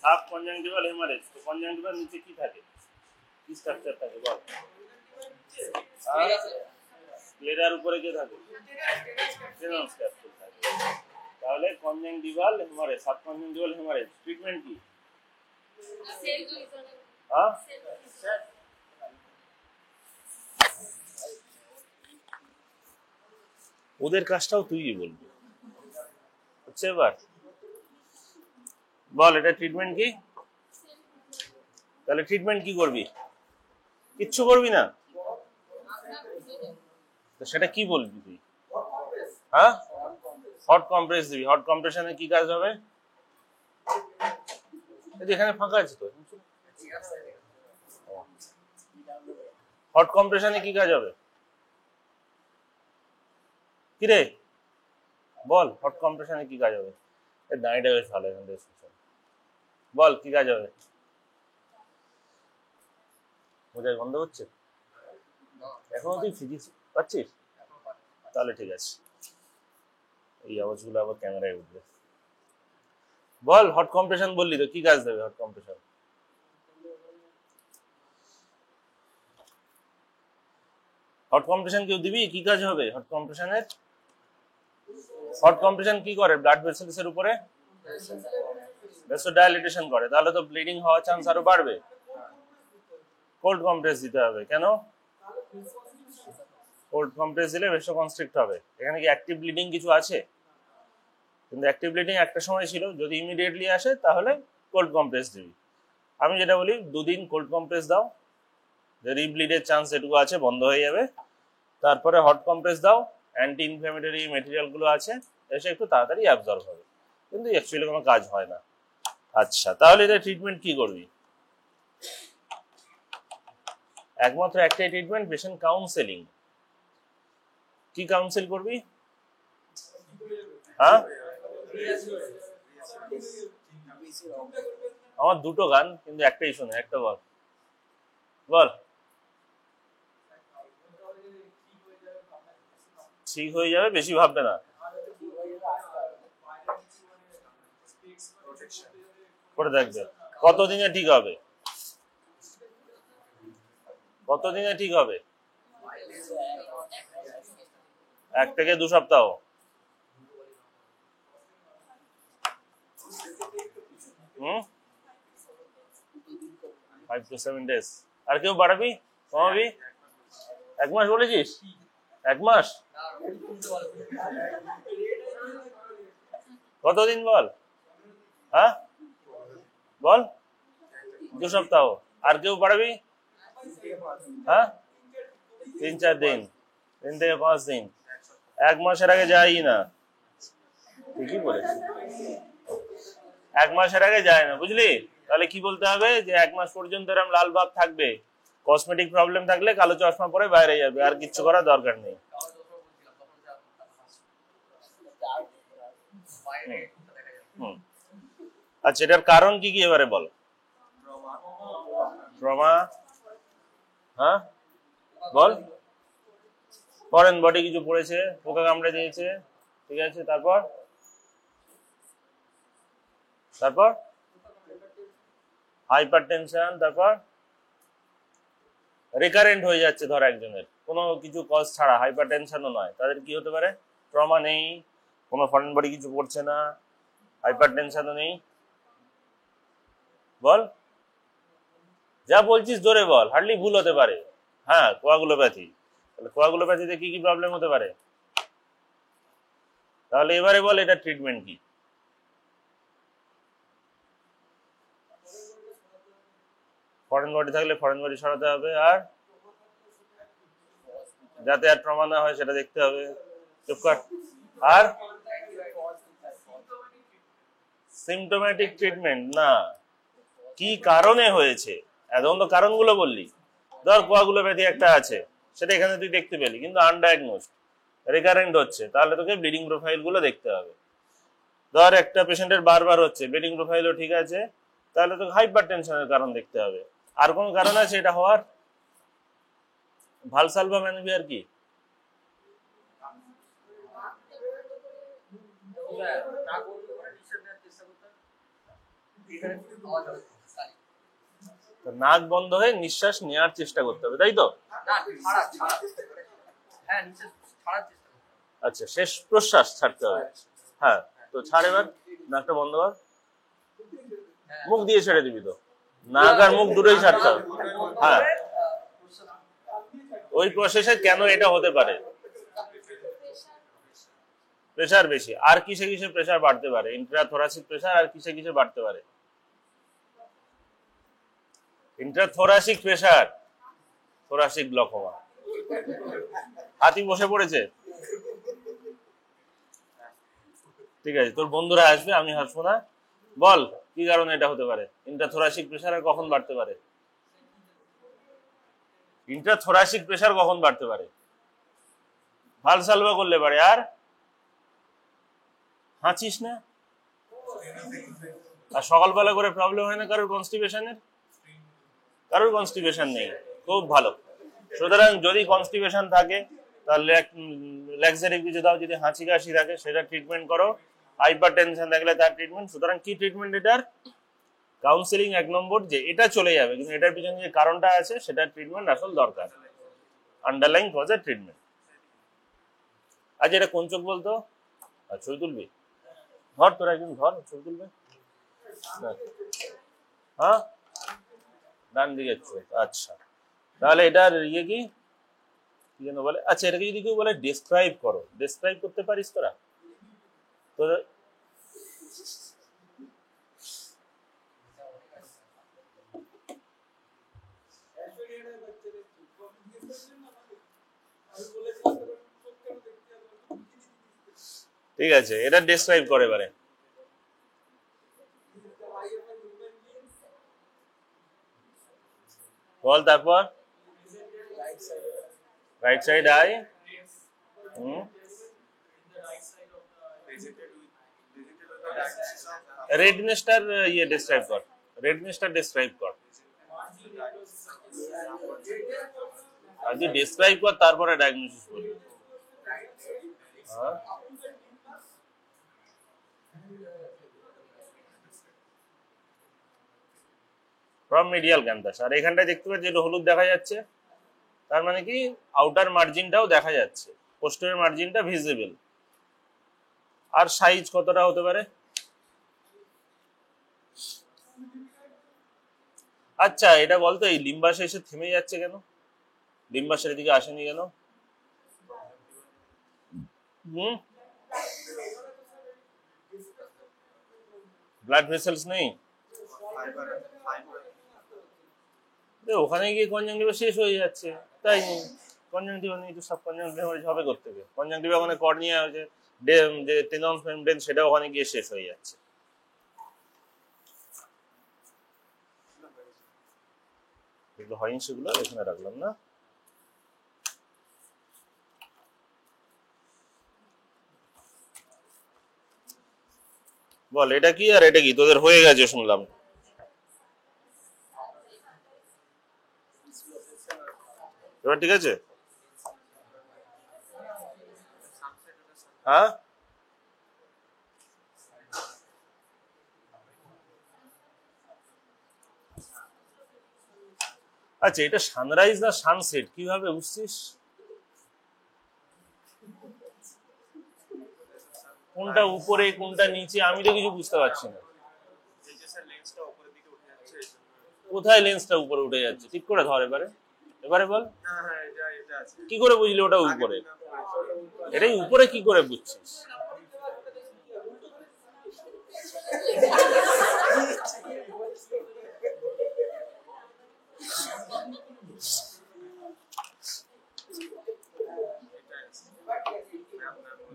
Sub conjunctival haemorrhage, তো conjunctival নিচে কি থাকে, কি স্ট্রাকচার থাকে বল? ক্লেরার উপরে কে থাকে? টেনস ক্যাপসুল থাকে। তাহলে conjunctival haemorrhage, sub conjunctival haemorrhage treatment কি? হ্যাঁ, ওদের কাজটাও তুই বলবি হচ্ছে। এবার বল এটা ট্রিটমেন্ট কি? তাহলে ট্রিটমেন্ট কি করবি? কিচ্ছু করবি না, তো সেটা কি বলবি তুই? হ্যাঁ, হট কম্প্রেস দিবি। হট কম্প্রেশনে কি কাজ হবে? এখানে ফাঁকা আছে তো। হট কম্প্রেশনে কি কাজ হবে? কি রে বল, হট কম্প্রেশনে কি কাজ হবে? দাঁড়িয়ে বেশ ভালো, এখান থেকে বল কি কাজ হবে? বোঝাই বন্ধ হচ্ছে এখনো? তুই ফিজিক্স পাচ্ছিস? তাহলে ঠিক আছে, এই আওয়াজগুলো আবার ক্যামেরায় উঠবে। বল হট কম্প্রেশন বললি তো, কি কাজ দেবে হট কম্প্রেশন? হট কম্প্রেশন কেউ দিবি, কি কাজ হবে হট কম্প্রেশনের? হট কম্প্রেশন কি করে? ব্লাড ভেসেলসের উপরে ভেসোডাইলেটেশন করে, তাহলে তো ব্লিডিং হওয়ার চান্স আরো বাড়বে। কোল্ড কম্প্রেস দিতে হবে, কেন? কোল্ড কম্প্রেস দিলে ভেসোকনস্ট্রিক্ট হবে। এখানে কি অ্যাক্টিভ ব্লিডিং কিছু আছে? কিন্তু অ্যাক্টিভ ব্লিডিং একটা সময় ছিল, যদি ইমিডিয়েটলি আসে তাহলে কোল্ড কম্প্রেস দিবি। আমি যেটা বলি 2 দিন কোল্ড কম্প্রেস দাও, যে রিব্লিডের চান্স যেটুকু আছে বন্ধ হয়ে যাবে। তারপরে হট কম্প্রেস দাও, অ্যান্টি ইনফ্ল্যামেটরি মেটেরিয়ালগুলো আছে এসে একটু তাড়াতাড়ি অ্যাবজর্ব হবে, কিন্তু অ্যাকচুয়ালি কোনো কাজ হয় না। আচ্ছা, তাহলে এটা ট্রিটমেন্ট কি করবি? একমাত্র একটাই ট্রিটমেন্ট, পেশেন্ট কাউন্সেলিং। কি কাউন্সিল করবি? হ্যাঁ, আমার দুটো গান, কিন্তু একটাই শুনে, একটা বল। বল। ঠিক হয়ে যাবে, বেশি ভাববে না। করে দেখবে কতদিনে ঠিক হবে, কতদিনে ঠিক হবে? 1 থেকে 2 সপ্তাহ। হুম, 5 to 7 days। আর কেউ বাড়াবি কমাবি? 1 মাস বলেছিস? 1 মাস? কতদিন বল? হ্যাঁ বল। 2 সপ্তাহ। আর কেউ বাড়াবি? হ্যাঁ, 3-4 দিন, 3 থেকে 5 দিন। 1 মাসের আগে যাই না, ঠিকই বলেছিস, 1 মাসের আগে যায় না, বুঝলি? তাহলে কি বলতে হবে, যে 1 মাস পর্যন্ত এরকম লাল ভাব থাকবে, কসমেটিক প্রবলেম থাকলে কালো চশমা পরে বাইরে যাবে, আর কিচ্ছু করার দরকার নেই। আচ্ছা, এটার কারণ কি কি এবারে বল? ট্রমা, হ্যাঁ বল। ফরেন বডি কিছু পড়েছে, পোকা কামড়ে দিয়েছে, ঠিক আছে, তারপর তারপর হাইপার টেনশন, তারপর রিকারেন্ট হয়ে যাচ্ছে, ধর একজনের কোনো কিছু কজ ছাড়া, হাইপার টেনশনও নয়, তাদের কি হতে পারে? ট্রমা নেই, কোনো ফরেন বডি কিছু পড়ছে না, হাইপার টেনশনও নেই। বল, যা বলছিস জোরে বল, হার্ডলি ভুল হতে পারে। হ্যাঁ, কোয়াগুলোপ্যাথি। তাহলে কোয়াগুলোপ্যাথিতে কি কি প্রবলেম হতে পারে? তাহলে এবারে বল এটা ট্রিটমেন্ট কি? ফরেন বডি থাকলে ফরেন বডি সরাতে হবে, আর যাতে আর ট্রমা না হয় সেটা দেখতে হবে। চুপ কর। আর সিমটোম্যাটিক ট্রিটমেন্ট না, কি কারণে হয়েছে, এখন তো কারণগুলো বললি। ধর কোয়াগুলোপ্যাথি একটা আছে, সেটা এখানে তুই দেখতে পেলি, কিন্তু আনডায়াগনোজড, রিকারেন্ট হচ্ছে, তাহলে তোকে ব্লিডিং প্রোফাইল গুলো দেখতে হবে। ধর একটা পেশেন্টের বারবার হচ্ছে, ব্লিডিং প্রোফাইলও ঠিক আছে, তাহলে তোকে হাইপার টেনশনের কারণ দেখতে হবে। আর কোন কারণ আছে এটা হওয়ার? ভালসালভা ম্যানিভিয়ার কি? তো নাক বন্ধ হয়ে নিঃশ্বাস নেওয়ার চেষ্টা করতে হবে, তাই তো? আচ্ছা, শেষ প্রশ্বাস ছাড়তে হবে। হ্যাঁ, তো ছাড় এবার, নাকটা বন্ধ কর। মুখ দিয়ে ছেড়ে দিবি তো, নাক আর মুখ দুটোই ছাড়তে হবে। হ্যাঁ, ওই প্রসেসে কেন এটা হতে পারে? প্রেসার বেশি। আর কিসে কিসে প্রেসার বাড়তে পারে? ইন্ট্রাথোরাসিক প্রেসার আর কিসে কিসে বাড়তে পারে? ইন্ট্রাথোরাসিক প্রেসার, থোরাসিক গ্লকোমা। হাতি বসে পড়েছে। ঠিক আছে, তোর বন্ধুরা আসবে, আমি হাসবো না। বল কি কারণে এটা হতে পারে? ইন্ট্রাথোরাসিক প্রেসার আর কখন বাড়তে পারে? ইন্ট্রাথোরাসিক প্রেসার কখন বাড়তে পারে? ভালসালভা করলে পারে। আর হাঁচিস না। আর সকালবেলা করে প্রবলেম হয় না কারোর কনস্টিপেশনের? কারোর কনস্টিপেশন নেই, খুব ভালো। সুতরাং যদি কনস্টিপেশন থাকে তাহলে ল্যাক্সেটিভ কিছু দাও, যদি হাঁচি কাশি থাকে সেটা ট্রিটমেন্ট করো, হাইপার টেনশন থাকলে তার ট্রিটমেন্ট। সুতরাং কি ট্রিটমেন্ট এটার? কাউন্সিলিং 1 নম্বর, যে এটা চলে যাবে কিন্তু এটার পিছনে যে কারণটা আছে সেটার ট্রিটমেন্ট আসল দরকার, আন্ডারলাইং কজের ট্রিটমেন্ট। আজ এটা কোন চোখ বলতো? আর ছবি তুলবি? ধর, তোরা একদিন ধর, ছবি তুলবে। হ্যাঁ, ডান দিকের চোখ। আচ্ছা, তাহলে এটার ইয়ে কি যেন বলে? আচ্ছা, এটাকে যদি কেউ বলে ডেসক্রাইব করো, ডেসক্রাইব করতে পারিস তোরা? তো ঠিক আছে, এটা ডেসক্রাইব করে এবারে। বল তারপর। Right side I. রেডনেসটার ইয়ে ডেসক্রাইব কর, রেডনেসটা ডেসক্রাইব কর। আগে ডেসক্রাইব কর, তারপরে ডায়াগনোসিস করবি। From medial campus. আর এখানটায় দেখতে পাচ্ছি যেটা হলুদ দেখা যাচ্ছে, তার মানে কি আউটার মার্জিনটাও দেখা যাচ্ছে, পোস্টেরিয়র মার্জিনটা ভিজিবল। আর সাইজ কতটা হতে পারে? আচ্ছা, এটা বলতো এই লিম্বাসে এসে থেমে যাচ্ছে কেন? লিম্বাসের দিকে আসেনি কেন? ব্লাড ভেসেলস নেই? ওখানে গিয়ে কনজাংটিভা শেষ হয়ে যাচ্ছে, তাই কনজাংটিভা নেই তো সব কনজাংটিভা হবে করতে হবে। কনজাংটিভা ওখানে কর্নিয়া আছে, যে টেনন্স মেমব্রেন, সেটা ওখানে গিয়ে শেষ হয়ে যাচ্ছে। এগুলো হয়নি, সেগুলো এখানে রাখলাম না। বল এটা কি আর এটা কি? তোদের হয়ে গেছে শুনলাম। এবার ঠিক আছে? হ্যাঁ, আচ্ছা, এটা সানরাইজ না সানসেট কিভাবে বুঝছিস? কোনটা উপরে কোনটা নিচে আমি তো কিছু বুঝতে পারছি না। কোথায় লেন্সটা উপরে উঠে যাচ্ছে? ঠিক করে ধর এবারে, এবারে বল কি করে বুঝলি ওটা উপরে? এটাই উপরে কি করে বুঝছিস?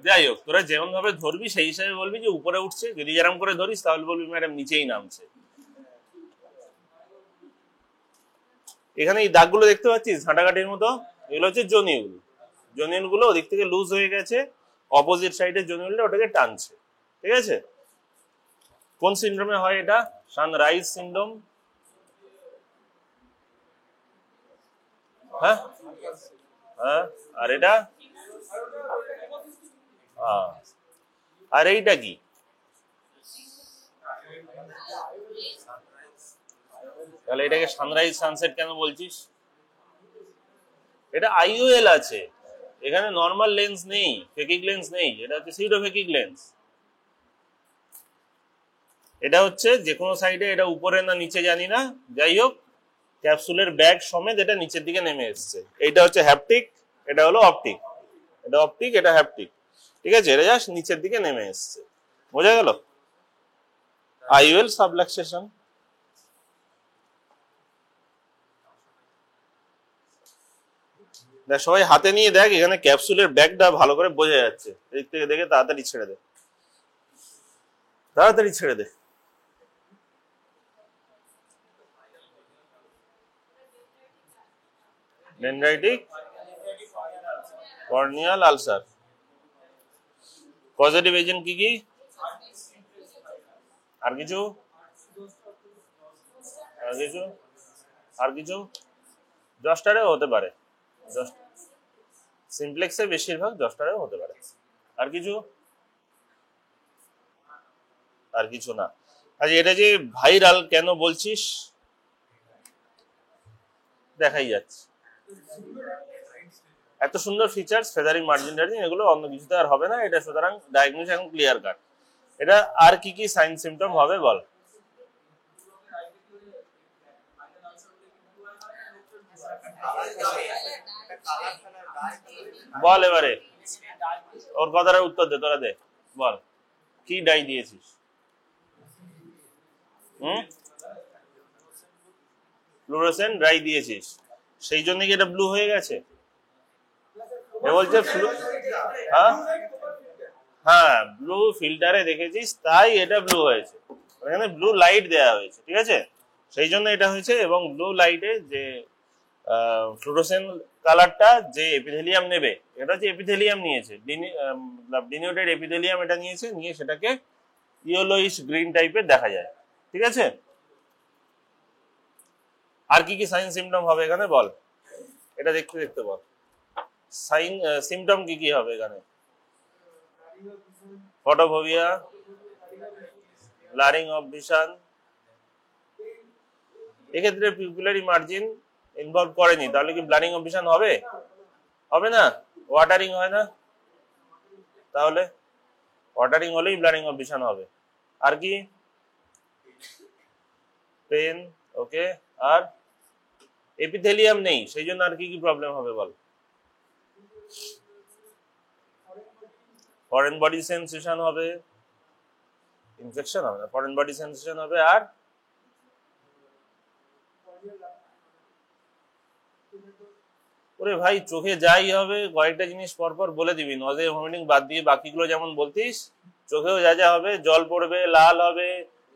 যাই হোক, তোরা যেমন ভাবে ধরবি সেই হিসাবে বলবি যে উপরে উঠছে। যদি যেরকম করে ধরিস তাহলে বলবি ম্যাডাম নিচেই নামছে। এখানে এই দাগগুলো দেখতে পাচ্ছিস ঝাঁটাঘাটির মতো, এগুলো হচ্ছে জনিউল। জনিউল গুলো ওদিক থেকে লুজ হয়ে গেছে, অপোজিট সাইডের জনিউলটা ওটাকে টানছে। ঠিক আছে? কোন সিনড্রোমে হয় এটা? Sunrise syndrome. হ্যাঁ হ্যাঁ, আর এটা? আর এইটা কি? তাহলে এটাকে সানরাইজ সানসেট কেন বলছিস? এটা আইওএল আছে, এখানে নর্মাল লেন্স নেই, ফেকিক লেন্স নেই, এটা হচ্ছে সিউডো ফেকিক লেন্স। এটা হচ্ছে যে কোনো সাইডে, এটা উপরে না নিচে জানি না, যাই হোক ক্যাপসুলের ব্যাগ সমেত এটা নিচের দিকে নেমে এসছে। এইটা হচ্ছে হ্যাপটিক, এটা হলো অপটিক, এটা অপটিক, এটা হ্যাপটিক, ঠিক আছে? এটা জাস্ট নিচের দিকে নেমে এসছে, বোঝা গেল? IOL subluxation. দেখ সবাই হাতে নিয়ে দেখ, এখানে ক্যাপসুলের ব্যাগটা ভালো করে বোঝা যাচ্ছে, এদিক থেকে দেখে তাড়াতাড়ি ছেড়ে দে, তাড়াতাড়ি ছেড়ে দে। Dendritic corneal ulcer, positive agent কি কি? আর কিছু? আর কিছু? আর কিছু? জস্টারেও হতে পারে, সিমপ্লেক্সে বেশিরভাগ জস্টারেও হতে পারে। আর কিছু? আর কিছু না। আচ্ছা, এটা যে ভাইরাল কেন বলছিস? দেখাই যাচ্ছে এত সুন্দর ফিচার্স, ফেদারিং মার্জিন টার্জিন, এগুলো অন্য কিছুতে আর হবে না এটা, সুতরাং ডায়াগনোসিস এখন ক্লিয়ার কাট। এটা আর কি কি সাইন সিমটম হবে বল? বল এবারে, ওর কথাটার উত্তর দে, তোরা দে, বল কি ডাই দিয়েছিস? ফ্লুরোসেন্ট ডাই দিয়েছিস, সেই জন্য কি এটা ব্লু হয়ে গেছে? এ বলছে হ্যাঁ হ্যাঁ, ব্লু ফিল্টারে দেখেছিস তাই এটা ব্লু হয়েছে, এখানে ব্লু লাইট দেওয়া হয়েছে, ঠিক আছে, সেই জন্য এটা হয়েছে। এবং ব্লু লাইটে যে ফ্লুরোসেন্ট কালারটা যে এপিথেলিয়াম নেবে, এটা যে এপিথেলিয়াম নিয়েছে, ডিনিউটেড এপিথেলিয়াম এটা নিয়েছে, নিয়ে সেটাকে ইয়েলোইশ গ্রিন টাইপের দেখা যায়, ঠিক আছে? আর কি কি সাইন সিমটম হবে এখানে বল? এটা দেখতে দেখতে বল, সাইন সিমটম কি কি হবে এখানে? Photophobia, blurring of vision. এক্ষেত্রে পিউপিলারি মার্জিন ইনভলভ করেনি, তাহলে কি ব্লারিং অফ ভিশন হবে? হবে না, ওয়াটারিং হয় না, তাহলে ওয়াটারিং হলেই ব্লারিং অফ ভিশন হবে। আর কি? পেন, ওকে। আর এপিথেলিয়াম নেই, সেই জন্য আর কি কি প্রবলেম হবে বল? ফরেন বডি সেন্সেশন হবে, ইনফেকশন হবে না, ফরেন বডি সেন্সেশন হবে। আর ওরে ভাই, চোখে যাই হবে কয়েকটা জিনিস পরপর বলে দিবি, নজে ভমিটিং বাদ দিয়ে বাকিগুলো যেমন বলতিস, চোখেও যা যা হবে, জল পড়বে, লাল হবে,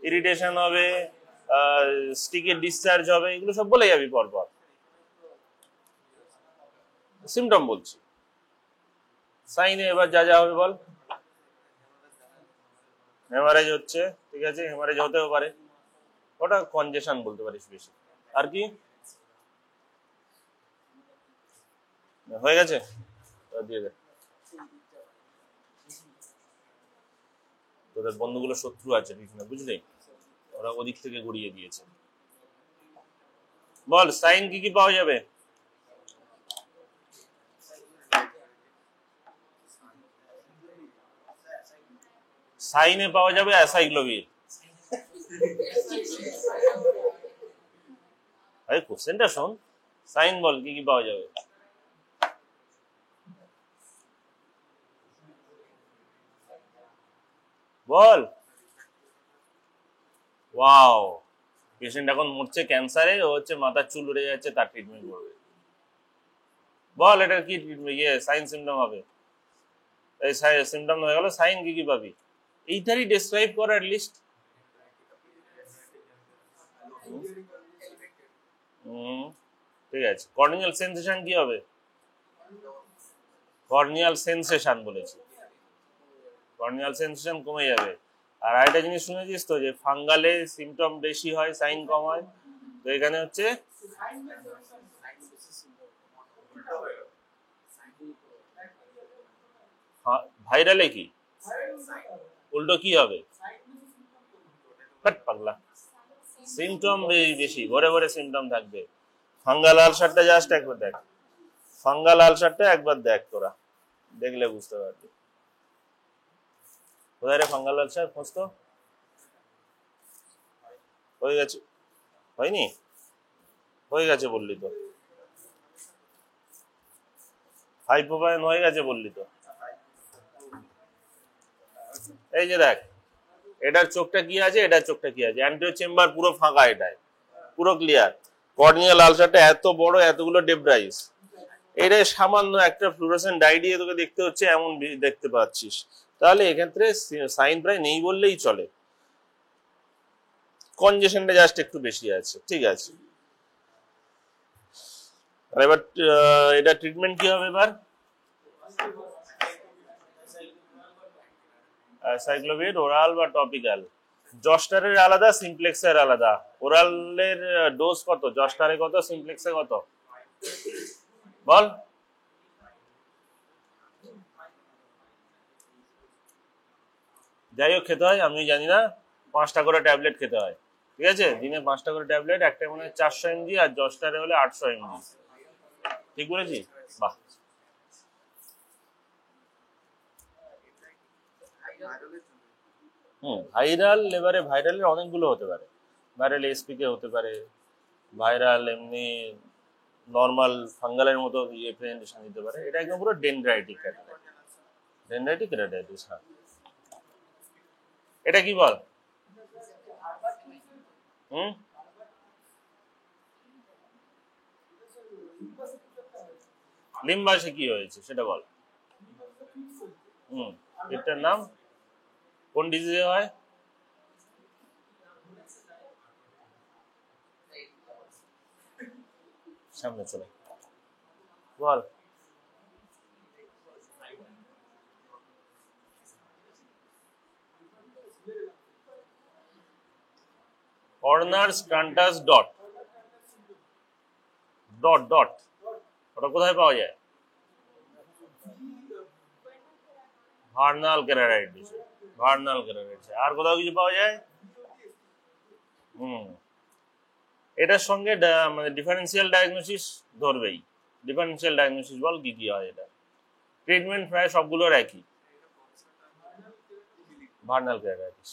ইরিটেশন হবে, স্টিকের ডিসচার্জ হবে, এগুলো সব বলে যাবি পরপর। সিমটম বলছি, সাইনে এবার যা যা হবে বল। হেমারেজ হচ্ছে, ঠিক আছে, হেমারেজ হতেও পারে, ওটা কনজেশন বলতে পারিস বেশি। আর কি হয়ে গেছে? দিয়ে দে, তোদের বন্ধুগুলো শত্রু আছে পিছনে, বুঝলি, ওরা ওদিক থেকে গড়িয়ে দিয়েছে। বল সাইন কি কি পাওয়া যাবে? সাইনে পাওয়া যাবে অ্যাসাইক্লোভির। আরে কোশ্চেনটা শোন, সাইন বল কি কি পাওয়া যাবে? বল। ওয়াও, পেশেন্ট এখন মরছে ক্যান্সারে, ও হচ্ছে মাথার চুল উড়ে যাচ্ছে, তার ট্রিটমেন্ট করবে। বল এটার কি সাইন সিমটম হবে? এই সিমটম হয়ে গেল, সাইন কি কি পাবি? এইটারই ডেসক্রাইব কর অ্যাট লিস্ট। ঠিক আছে, কর্নিয়াল সেন্সেশন কি হবে? কর্নিয়াল সেন্সেশন বলেছি, কর্নিয়াল সেন্সেশন কমে যাবে। আর আরেকটা জিনিস শুনেছিস তো, যে ফাঙ্গালে সিমটম বেশি হয়, সাইন কম হয়, তো এখানে হচ্ছে ভাইরালে কি উল্টো কি হবে? পাগলা, সিমটম বেশি, ঘরে ঘরে সিমটম থাকবে। ফাঙ্গাল আলসারটা জাস্ট একবার দেখ, ফাঙ্গাল আলসারটা একবার দেখ, তোরা দেখলে বুঝতে পারবি। কোথায় রে ফাঙ্গাল আলসার? খোঁজ তো। হয়ে গেছে? হয়নি? হয়ে গেছে বললি তো। হাইপোপায়ন হয়ে গেছে বললি তো। এই যে দেখ, এটার চোখটা কি আছে, এটার চোখটা কি আছে, অ্যান্টেরিয়র চেম্বার পুরো ফাঁকা, এটাই পুরো ক্লিয়ার। কর্নিয়াল আলসারটা এত বড়, এতগুলো ডেব্রাইস, এটা সামান্য একটা ফ্লুরোসেন্ট ডাই দিয়ে তোকে দেখতে হচ্ছে এমন দেখতে পাচ্ছিস, তাহলে এক্ষেত্রে সাইন প্রায় নেই বললেই চলে। কনজেশনটা জাস্ট একটু বেশি আছে, ঠিক আছে। আর এবার এটা ট্রিটমেন্ট কি হবে এবার? সাইক্লোভির ওরাল বা টপিক্যাল। জস্টারের আলাদা, সিমপ্লেক্সের আলাদা। ওরালের ডোজ কত, জস্টারে কত, সিমপ্লেক্সে কত বল? যাই হোক খেতে হয়, আমি জানি না, 5টা করে ট্যাবলেট খেতে হয়, ঠিক আছে, দিনে 5টা করে ট্যাবলেট, একটা মনে হয় 400 mg, আর জস্টারে হলে 800 mg। ঠিক বলেছি? বাহ। ভাইরাল, এবারে ভাইরালের অনেকগুলো হতে পারে। ভাইরাল এসপিকে হতে পারে, ভাইরাল এমনি নর্মাল ফাঙ্গালের মতো ইয়ে প্রেজেন্টেশন দিতে পারে। এটা একদম পুরো ডেনড্রাইটিক ক্যাটারাইটিস। ডেনড্রাইটিক ক্যাটারাইটিস, হ্যাঁ। এটা কি বল? লিম্বাসে কি হয়েছে সেটা বল। এটার নাম কোন ডিজিজে হয়? সামনে চলে বল। কর্নার স্ট্রান্টাস ডট ডট ডট, ওটা কোথায় পাওয়া যায়? Bernal ক্যাটারাইটিস, Bernal ক্যাটারাইটিস। আর কোথাও কিছু পাওয়া যায়? এটার সঙ্গে মানে ডিফারেন্সিয়াল ডায়াগনোসিস ধরবেই। ডিফারেন্সিয়াল ডায়াগনোসিস বল কি কি হয়? এটা ট্রিটমেন্ট প্রায় সবগুলোর একই, ভার্নাল ক্যাটারাইটিস।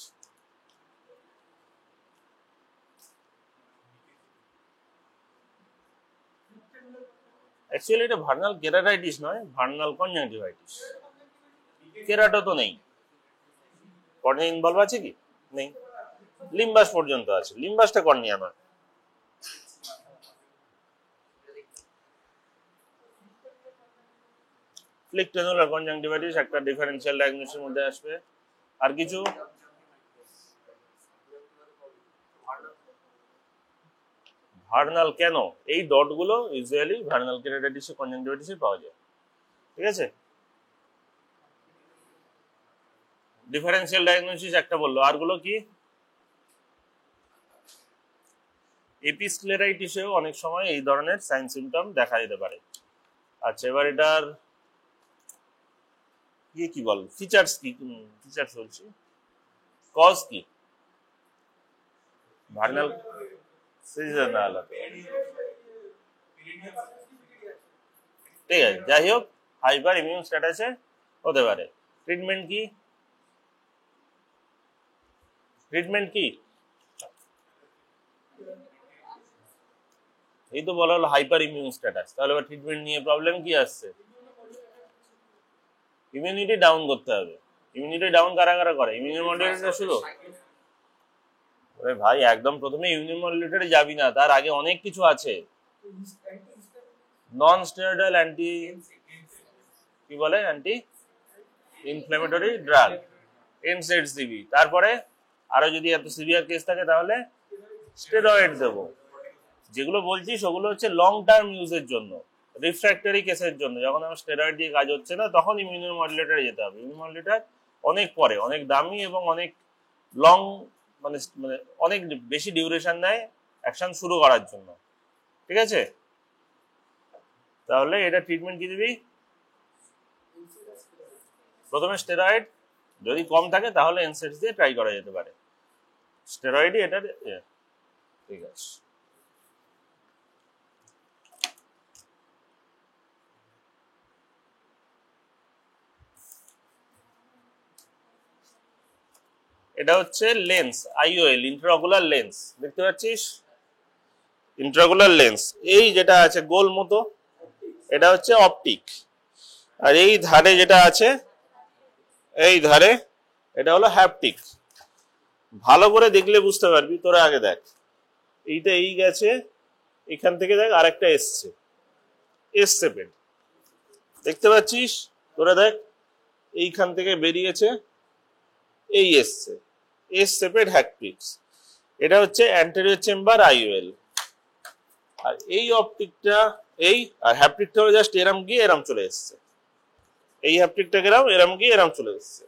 অ্যাকচুয়ালি এটা ভার্নাল কেরাটাইটিস নয়, ভার্নাল কনজাংটিভাইটিস। কেরাটো তো নেই, কর্নিয়া ইনভলভ আছে কি? নেই। লিম্বাস পর্যন্ত আছে, লিম্বাসটা কর্নিয়া নয়। ফ্লিকটেনুলার কনজাংটিভাইটিস একটা ডিফারেন্সিয়াল ডায়াগনোসিসের মধ্যে আসবে। আর কিছু? ভার্নাল কেন? এই ডটগুলো ইউজুয়ালি ভার্নাল কেরাটাইটিসে, কনজাংটিভাইটিসে পাওয়া যায়, ঠিক আছে। ডিফারেন্সিয়াল ডায়াগনোসিস একটা বললো, আরগুলো কি? এপিস্ক্লেরাইটিসেও অনেক সময় এই ধরনের সাইন সিমটম দেখা যেতে পারে। আচ্ছা, এবার এটার কি বল, ফিচার্স কি? ফিচার্স বলছি, কজ কি? ভার্নাল সিজনাল, ঠিক আছে। যাই হোক, হাইপার ইমিউন স্ট্যাটাসে হতে পারে। ট্রিটমেন্ট কি? ট্রিটমেন্ট কি? এই তো বলা হলো হাইপার ইমিউন স্ট্যাটাস, তাহলে এবার ট্রিটমেন্ট নিয়ে প্রবলেম কি আসছে? ইমিউনিটি ডাউন করতে হবে। ইমিউনিটি ডাউন কারা কারা করে? ইমিউনো মডুলেটর শুধু? ভাই একদম প্রথমে ইমিউনো মডুলেটরে যাবি না, তার আগে অনেক কিছু আছে। নন স্টেরয়েডাল অ্যান্টি, কি বলে, অ্যান্টি ইনফ্ল্যামেটরি ড্রাগ, এনসেড সিবি। তারপরে আরো যদি এত সিভিয়ার কেস থাকে তাহলে স্টেরয়েড দেবো। যেগুলো বলছি সেগুলো হচ্ছে লং টার্ম ইউজের জন্য, রিফ্র্যাক্টরি কেসের জন্য। যখন আমার স্টেরয়েড দিয়ে কাজ হচ্ছে না, তখন ইমিউনো মডুলেটরে যেতে হবে। ইমিউনো মডুলেটর অনেক পরে, অনেক দামি এবং অনেক লং, মানে মানে অনেক বেশি ডিউরেশন নেয় অ্যাকশন শুরু করার জন্য, ঠিক আছে। তাহলে এটা ট্রিটমেন্ট কি দিবি? প্রথমে স্টেরয়েড, যদি কম থাকে তাহলে এনসেডস দিয়ে ট্রাই করা যেতে পারে। স্টেরয়েডই এটার ঠিক আছে। এটা হচ্ছে লেন্স, আইওএল, ইন্ট্রাঅকুলার লেন্স, দেখতে পাচ্ছিস? ইন্ট্রাঅকুলার লেন্স, এই যেটা আছে গোল মতো, এটা হচ্ছে অপটিক। আর এই ধারে যেটা আছে, এই ধারে, এটা হলো হ্যাপটিক। ভালো করে দেখলে বুঝতে পারবি, তোরা আগে দেখ, এইটা এই গেছে, এখান থেকে দেখ আরেকটা এসছে, এস শেপের, দেখতে পাচ্ছিস? তোরা দেখ, এইখান থেকে বেরিয়েছে, এই এসছে, এস শেপের হ্যাপটিক্স। এটা হচ্ছে অ্যান্টেরিয়র চেম্বার আইওএল। আর এই অপটিকটা, এই আর হ্যাপটিকটা হলো জাস্ট এরম গিয়ে এরম চলে এসছে, এই হ্যাপটিকটা গেলাম এরম গিয়ে এরম চলে এসছে,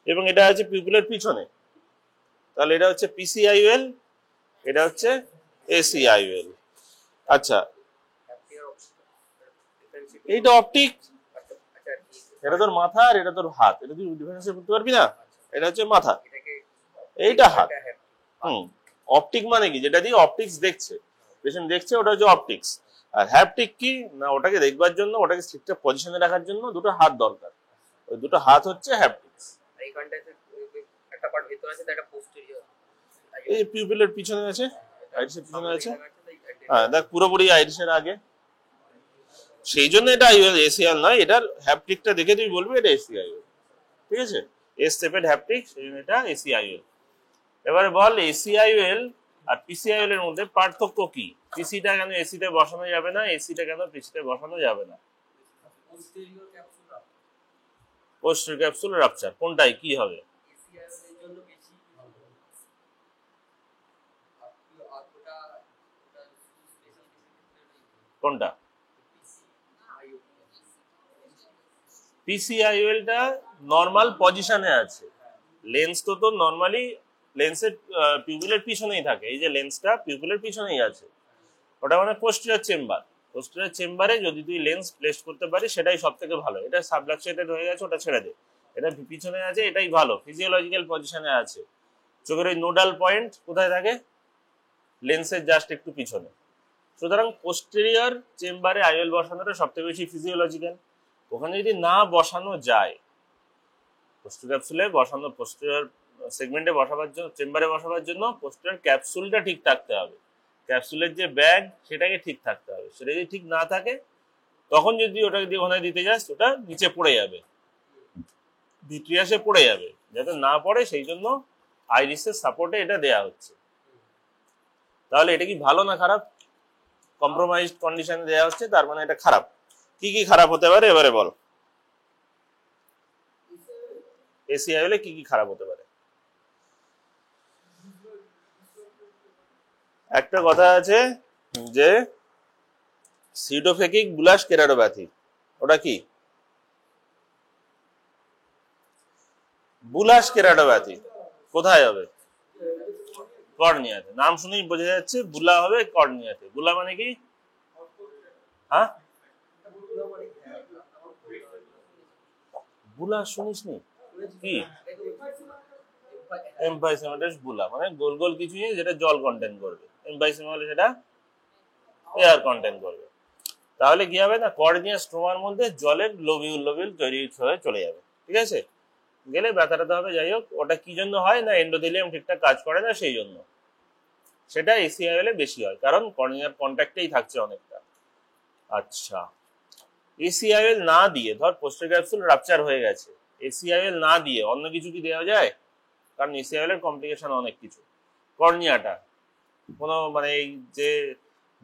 এবং এটা আছে পিউপিলের পিছনে। তাহলে এটা হচ্ছে পিসিআইওএল, এটা হচ্ছে এসিআইওএল। আচ্ছা, এইটা অপটিক, এটা তোর মাথা আর এটা তোর হাত, এটা তুই ডিফারেন্স করতে পারবি না? এটা হচ্ছে মাথা, এইটা হাত। অপটিক মানে কি? যেটা দিয়ে অপটিক্স দেখছে, পেশেন্ট দেখছে, ওটা হচ্ছে অপটিক্স। আর হ্যাপটিক কি না, ওটাকে দেখবার জন্য, ওটাকে ঠিকঠাক পজিশনে রাখার জন্য দুটো হাত দরকার, ওই দুটো হাত হচ্ছে হ্যাপটিক্স। একটা পার্ট ভিতরে আছে, একটা পোস্টেরিয়র, এই পিউপিলের পিছনে আছে, আইরিসের পিছনে আছে। হ্যাঁ দেখ, পুরোপুরি আইরিসের আগে, সেই জন্য এটা আইওএল, এসিআইএল নয়। এটার হ্যাপটিকটা দেখে তুই বলবি এটা এসিআইওএল, ঠিক আছে? এস শেপের হ্যাপটিক, সেই জন্য এটা এসিআইওএল। এবারে বল, এসিআইওএল আর পিসিআইওএল এর মধ্যে পার্থক্য কি? পিসিটা কেন এসিতে বসানো যাবে না, এসিটা কেন পিসিতে বসানো যাবে না? পোস্টেরিয়র ক্যাপসুল রাপচার, কোনটাই কি হবে? কোনটা? পিসিআইওএলটা নর্মাল পজিশনে আছে, লেন্স তো নর্মালি লেন্সের পিউপিলের পিছনেই থাকে, এই যে লেন্সটা পিউপিলের পিছনেই আছে, ওটা মানে পোস্টেরিয়র চেম্বার। পোস্টেরিয়র চেম্বারে যদি তুই লেন্স প্লেস করতে পারিস সেটাই সব থেকে ভালো। এটা সাবলাক্সেটেড হয়ে গেছে, ওটা ছেড়ে দে, এটা পিছনে আছে, এটাই ভালো, ফিজিওলজিক্যাল পজিশনে আছে। চোখের ওই নোডাল পয়েন্ট কোথায় থাকে? লেন্সের জাস্ট একটু পিছনে। সুতরাং পোস্টেরিয়র চেম্বারে আইওএল বসানোটা সব থেকে বেশি ফিজিওলজিক্যাল। ওখানে যদি না বসানো যায়, পোস্টেরিয়র ক্যাপসুলে বসানো, পোস্টেরিয়র সেগমেন্টে বসাবার জন্য, চেম্বারে বসাবার জন্য পোস্টেরিয়র ক্যাপসুলটা ঠিক থাকতে হবে, ক্যাপসুলের যে ব্যাগ সেটাকে ঠিক থাকতে হবে। সেটা যদি ঠিক না থাকে, তখন যদি ওটাকে দিয়ে ওখানে দিতে যাস, ওটা নিচে পড়ে যাবে, ভিট্রিয়াসে পড়ে যাবে। যাতে না পড়ে সেই জন্য আইরিসের সাপোর্টে এটা দেয়া হচ্ছে। তাহলে এটা কি ভালো না খারাপ? কম্প্রোমাইজড কন্ডিশনে দেওয়া হচ্ছে, তার মানে এটা খারাপ। কি কি খারাপ হতে পারে এবারে বল? এসিআইওএল কি কি খারাপ হতে পারে? একটা কথা আছে যে সিউডোফেকিক বুলাস কেরাটোপ্যাথি, ওটা কি? বুলাস কেরাটোপ্যাথি কোথায় হবে? কর্নিয়াতে। নাম শুনেই বোঝা যাচ্ছে বুলা হবে কর্নিয়াতে। বুলা মানে কি? হ্যাঁ, বুলা শুনিসনি কি? এমফাইসেমাটাস বুলা মানে গোল গোল কিছু যেটা জল কন্টেন্ট করবে, এমফাইসেমা সেটা এয়ার কন্টেন্ট করবে। তাহলে কি হবে না, কর্নিয়া স্ট্রোমার মধ্যে জলের লোবিউল লোবিউল তৈরি হয়ে চলে যাবে, ঠিক আছে? গেলে ব্যথাটা হবে। যাই হোক, ওটা কি জন্য হয় না, এন্ডোথেলিয়াম ঠিকঠাক কাজ করে না, সেই জন্য। সেটা এসিআইএল এ বেশি হয়, কারণ কর্নিয়ার কন্ট্যাক্টেই থাকছে অনেকটা। আচ্ছা, এসিআইএল না দিয়ে, ধর পোস্টেরিয়র ক্যাপসুল রাপচার হয়ে গেছে, এসিআইএল না দিয়ে অন্য কিছু কি দেওয়া যায়? কারণ এসিআইএল এর কমপ্লিকেশন অনেক কিছু। কর্নিয়াটা কোনো মানে এই যে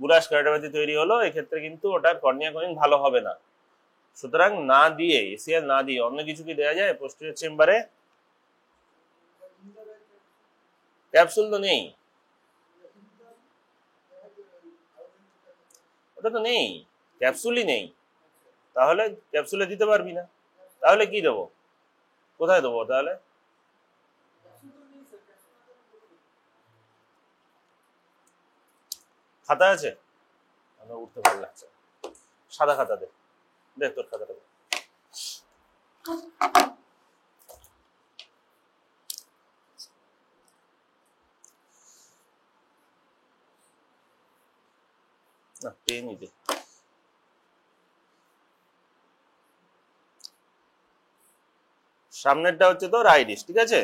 বুলাস কেরাটোপ্যাথি তৈরি হলো, এক্ষেত্রে কিন্তু ওটার কর্নিয়া কোনোদিন ভালো হবে না। সুতরাং না দিয়ে, এসিআইএল না দিয়ে অন্য কিছু কি দেওয়া যায় পোস্টেরিয়র চেম্বারে? ক্যাপসুল তো নেই, ওটা তো নেই, ক্যাপসুলই নেই। তাহলে ক্যাপসুলে দিতে পারবি না, তাহলে কি দেবো, কোথায় দেবো তাহলে? খাতা আছে? আমার উঠতে ভালো লাগছে, সাদা খাতা দে, দেখ তোর খাতাটা দে। না পেনই দে। সামনেরটা হচ্ছে তোর আইরিশ, ঠিক আছে।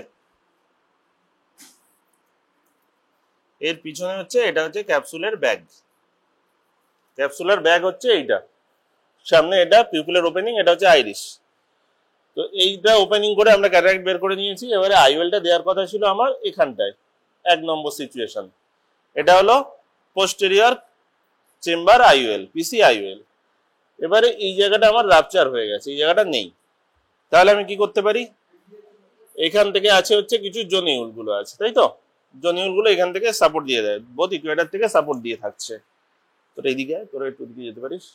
এর পিছনে হচ্ছে এটা হচ্ছে ক্যাপসুলের ব্যাগ। ক্যাপসুলার ব্যাগ হচ্ছে এইটা, সামনে এটা পিউপিলের ওপেনিং, এটা হচ্ছে আইরিশ। তো এইটা ওপেনিং করে আমরা ক্যাটারাক্ট বের করে নিয়েছি। এবারে আইওএলটা দেওয়ার কথা ছিল আমার এখানটায়, 1 নম্বর সিচুয়েশন। এটা হলো পোস্টেরিয়র চেম্বার আইওএল, পিসি আইওএল। এবারে এই জায়গাটা আমার রাপচার হয়ে গেছে, এই জায়গাটা নেই। তাহলে আমি কি করতে পারি, এখান থেকে আছে হচ্ছে কিছু জনিউল গুলো আছে, তাই তো। জনিউল গুলো এখান থেকে সাপোর্ট দিয়ে দেয়, বোথ ইকুয়েটার থেকে সাপোর্ট দিয়ে থাকছে। তোর এইদিকে তোরা একটু দিকে যেতে পারিস।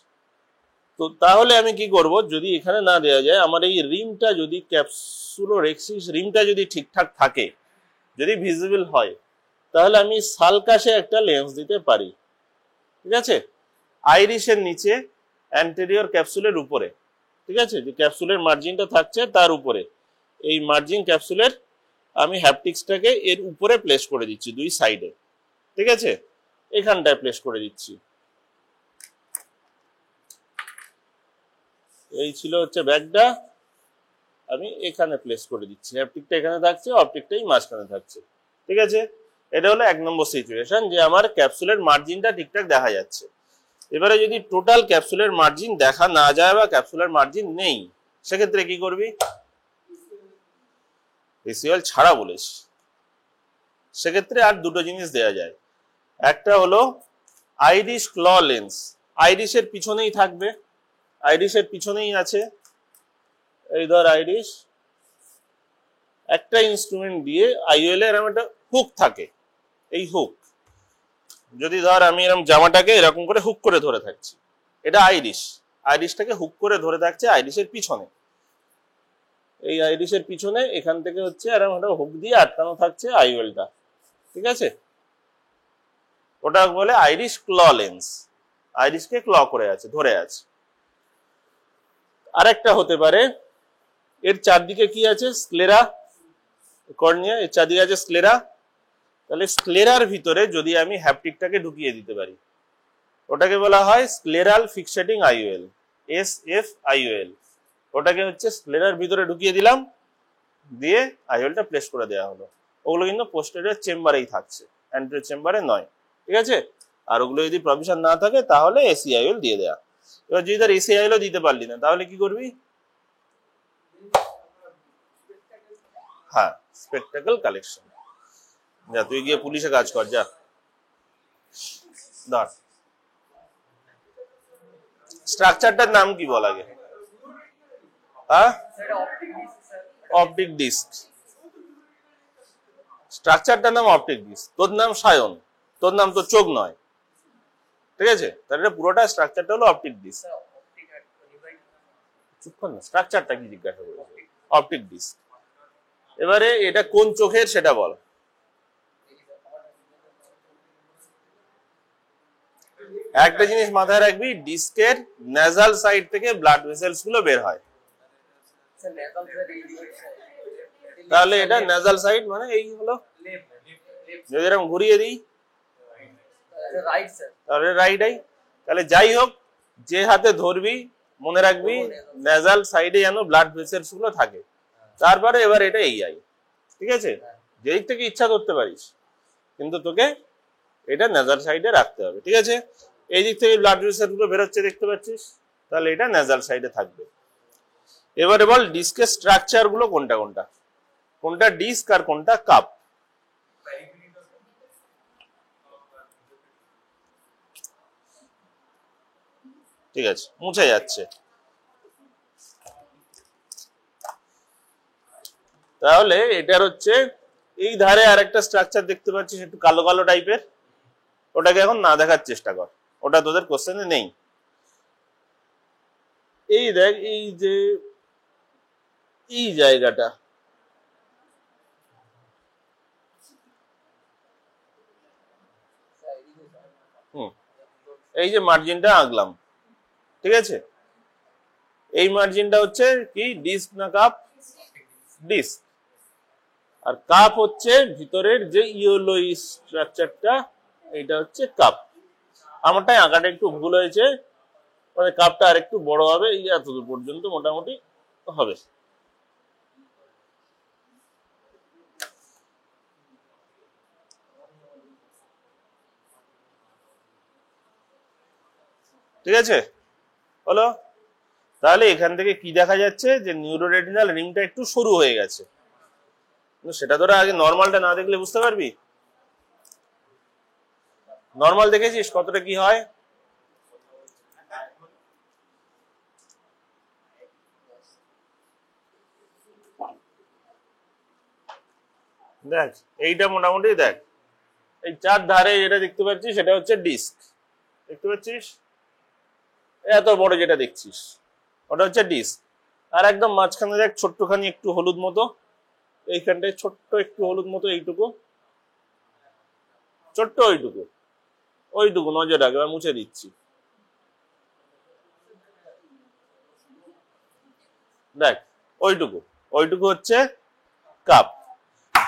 তো তাহলে আমি কি করব, যদি এখানে না দেওয়া যায়, আমার এই রিমটা যদি ক্যাপসুলোরেক্সিস রিমটা যদি ঠিকঠাক থাকে, যদি ভিজিবল হয়, তাহলে আমি সালকাশে একটা লেন্স দিতে পারি, ঠিক আছে। আইরিশের নিচে অ্যান্টেরিয়র ক্যাপসুলের উপরে, ঠিক আছে, যে ক্যাপসুলের মার্জিনটা থাকছে তার উপরে, এই মার্জিন ক্যাপসুলের আমি হ্যাপটিক্সটাকে এর উপরে প্লেস করে দিচ্ছি, দুই সাইডে, ঠিক আছে। এখানটায় প্লেস করে দিচ্ছি। এই ছিল হচ্ছে ব্যাগটা, আমি এখানে প্লেস করে দিচ্ছি, হ্যাপটিকটা এখানে থাকছে, অপটিকটাই মাঝখানে থাকছে, ঠিক আছে। এটা হলো 1 নম্বর সিচুয়েশন, যে আমার ক্যাপসুলের মার্জিনটা ঠিকঠাক দেখা যাচ্ছে। এবারে যদি টোটাল ক্যাপসুলের মার্জিন দেখা না যায় বা ক্যাপসুলের মার্জিন নেই, সেক্ষেত্রে কি করবি, এসিএল ছাড়া বলেছি। সেক্ষেত্রে আর দুটো জিনিস দেয়া যায়। একটা হলো আইরিশ ক্ল লেন্স, আইরিশের পিছনেই থাকবে, আইরিশের পিছনেই আছে, এই ধর আইরিশ। একটা ইনস্ট্রুমেন্ট দিয়ে আইওএল এর এরকম একটা হুক থাকে, এই হুক, যদি ধর আমি এরকম জামাটাকে এরকম করে হুক করে ধরে থাকছি, এটা আইরিশ, আইরিশটাকে হুক করে ধরে থাকছে আইরিশের পিছনে। এই আইরিশের পিছনে এখান থেকে হচ্ছে এরকম একটা হুক দিয়ে আটকানো থাকছে আইওএলটা, ঠিক আছে। ওটা বলে আইরিশ ক্ল লেন্স, আইরিশকে ক্ল করে আছে, ধরে আছে। আরেকটা হতে পারে, এর চারদিকে কি আছে, স্ক্লেরা কর্নিয়া, এর চারদিকে আছে স্ক্লেরা। তাহলে স্ক্লেরার ভিতরে যদি আমি হ্যাপটিকটাকে ঢুকিয়ে দিতে পারি, ওটাকে বলা হয় স্ক্লেরাল ফিক্সেটিং আইওএল, এসএফ আইওএল। ওটাকে হচ্ছে স্ক্লেরার ভিতরে ঢুকিয়ে দিলাম, দিয়ে আইওএলটা প্লেস করে দেওয়া হলো। ওগুলো কিন্তু পোস্টেরিয়র চেম্বারেই থাকছে, অ্যান্টেরিয়র চেম্বারে নয়, ঠিক আছে। আর ওগুলো যদি প্রভিশন না থাকে তাহলে এসি আইওএল দিয়ে দেয়া। এবার যদি তার এসি আইওএলও দিতে পারলি না, তাহলে কি করবি, হ্যাঁ, স্পেকটাকল কালেকশন। যা তুই গিয়ে পুলিশে কাজ কর, যা। ধর স্ট্রাকচারটার নাম কি বল আগে, হ্যাঁ, অপটিক ডিস্ক। স্ট্রাকচারটার নাম অপটিক ডিস্ক, তোর নাম সায়ন, তোর নাম তো চোখ নয়, ঠিক আছে। তাহলে পুরোটা স্ট্রাকচারটা হলো অপটিক ডিস্ক। চুপ কর না, স্ট্রাকচারটা কি জিজ্ঞাসা করেছে, অপটিক ডিস্ক। এবারে এটা কোন চোখের সেটা বল। একটা জিনিস মাথায় রাখবি, ডিস্কের নেজাল সাইড থেকে ব্লাড ভেসেলস গুলো বের হয়। তাহলে এটা নেজাল সাইড মানে এই হলো, যদি এরকম ঘুরিয়ে দিই তাহলে রাইট আই। তাহলে যাই হোক, যে হাতে ধরবি মনে রাখবি নেজাল সাইডে যেন ব্লাড ভেসেলস গুলো থাকে। তারপরে এবার এটা এই আই, ঠিক আছে। যেদিক থেকে ইচ্ছা করতে পারিস, কিন্তু তোকে এটা নেজাল সাইডে রাখতে হবে, ঠিক আছে। এই দিক থেকে ব্লাড ভেসেলস গুলো বেরোচ্ছে দেখতে পাচ্ছিস, তাহলে এটা নেজাল সাইডে থাকবে। এবারে বল ডিস্কের স্ট্রাকচার গুলো কোনটা কোনটা, কোনটা ডিস্ক আর কোনটা কাপ। ঠিক আছে, মুছে যাচ্ছে। তাহলে এটার হচ্ছে এই ধারে আর একটা স্ট্রাকচার দেখতে পাচ্ছিস একটু কালো কালো টাইপের, ওটাকে এখন না দেখার চেষ্টা কর, ওটা তোদের কোশ্চেনে নেই। এই দেখ, এই যে এই জায়গাটা, এই যে মার্জিনটা আঁকলাম, ঠিক আছে। এই মার্জিনটা হচ্ছে কি, ডিস্ক না কাপ, ডিস্ক। আর কাপ হচ্ছে ভিতরের যে ইয়েলো স্ট্রাকচারটা, এটা হচ্ছে কাপ। আমারটাই আঁকাটা একটু ভুল হয়েছে, মানে কাপটা আর একটু বড় হবে, এই এতদূর পর্যন্ত মোটামুটি হবে। ঠিক আছে, হলো। তাহলে এখান থেকে কি দেখা যাচ্ছে যে নিউরোরেটিনাল রিংটা একটু সরু হয়ে গেছে। সেটা তোরা আগে নর্মালটা না দেখলে বুঝতে পারবি। নর্মাল দেখেছিস কতটা কি হয়? দেখ এইটা মোটামুটি দেখ, এই চার ধারে যেটা দেখতে পাচ্ছিস সেটা হচ্ছে ডিস্ক, দেখতে পাচ্ছিস এত বড় যেটা দেখছিস ওটা হচ্ছে ডিস্ক। আর একদম মাঝখানে দেখ ছোট্টখানি একটু হলুদ মতো, এইখানটায় ছোট্ট একটু হলুদ মতো, এইটুকু ছোট্ট, ওইটুকু ওইটুকু নজর রাখ, এবার মুছে দিচ্ছি। দেখ ওইটুকু ওইটুকু হচ্ছে কাপ।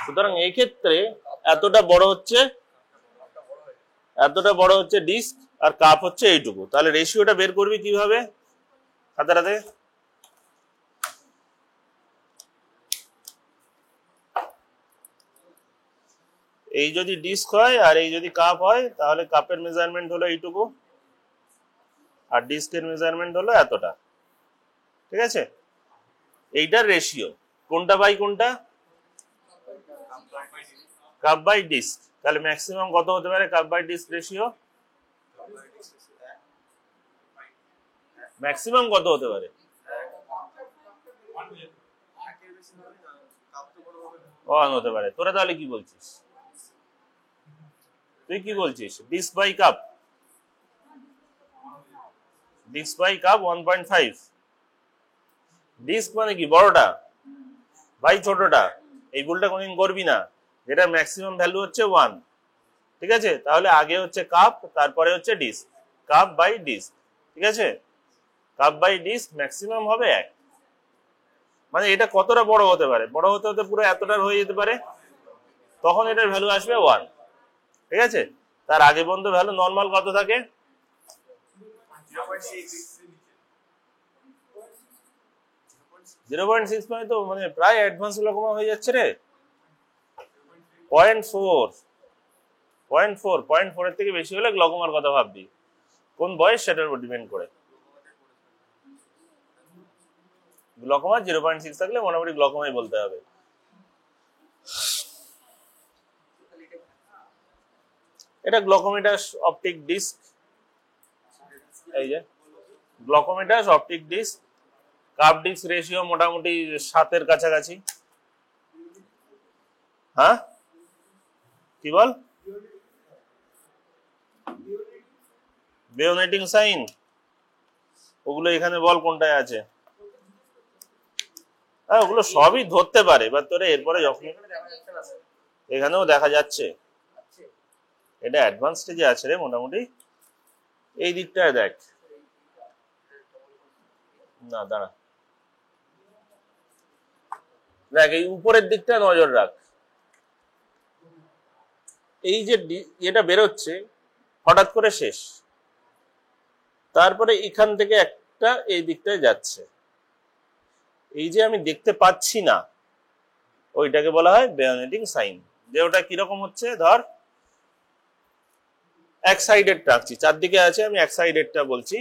সুতরাং এই ক্ষেত্রে এতটা বড় হচ্ছে ডিস্ক, আর কাপ হচ্ছে এইটুকু। তাহলে রেশিওটা বের করবি কিভাবে হাতে? এই যদি ডিস্ক হয় আর এই যদি কাপ হয়, তাহলে কাপের মেজারমেন্ট হলো এইটুকু আর ডিস্কের মেজারমেন্ট হলো এতটা। ঠিক আছে, এইটার রেশিও কোনটা বাই কোনটা? Cup by disc. তাহলে ম্যাক্সিমাম কত হতে পারে cup by disc ratio? Maximum কত হতে পারে? 1 হতে পারে। তোরা তাহলে কি বলছিস? তুই কি বলছিস? Disc by cup, disc by cup 1.5। Disc মানে কি? বড়টা বাই ছোটটা। এই ভুলটা কোনদিন করবি না, যেটা ম্যাক্সিমাম ভ্যালু হচ্ছে 1। ঠিক আছে, তাহলে আগে হচ্ছে কাপ, তারপরে হচ্ছে ডিস্ক, কাপ বাই ডিস্ক। ঠিক আছে, কাপ বাই ডিস্ক ম্যাক্সিমাম হবে 1। মানে এটা কতটা বড় হতে পারে? বড় হতে হতে পুরো এতটার হয়ে যেতে পারে, তখন এটার ভ্যালু আসবে 1। ঠিক আছে, তার আগে পর্যন্ত ভ্যালু নর্মাল কত থাকে? 0.6 মানে তো মানে প্রায় অ্যাডভান্স গ্লুকোমা হয়ে যাচ্ছে রে। 0.4 এর থেকে বেশি হলে গ্লুকোমার কথা ভাববি। কোন বয়স সেটার উপর ডিপেন্ড করে। গ্লুকোমা 0.6 থাকলে মোটামুটি গ্লুকোমাই বলতে হবে। এটা গ্লুকোমিটাস অপটিক ডিস্ক, এই যে glaucomatous optic disc. Cup disc ratio মোটামুটি 7-এর কাছাকাছি। হ্যাঁ কি বল? বেয়োনেটিং সাইন ওগুলো এখানে বল কোনটায় আছে? হ্যাঁ ওগুলো সবই ধরতে পারে, এবার তোরে এরপরে যখন এখানেও দেখা যাচ্ছে, এটা অ্যাডভান্স স্টেজে আছে রে মোটামুটি। এই দিকটায় দেখ না, দাঁড়া, দেখ এই উপরের দিকটা নজর রাখ। এই যে এটা বেরোচ্ছে হঠাৎ করে শেষ, তারপরে এখান থেকে একটা এই দিকটায় যাচ্ছে, এই যে আমি দেখতে পাচ্ছি না, ওইটাকে বলা হয় বেয়োনেটিং সাইন। যে ওটা কিরকম হচ্ছে, ধর এক সাইডেড রাখছি, চারদিকে আছে, আমি এক সাইডেডটা বলছি।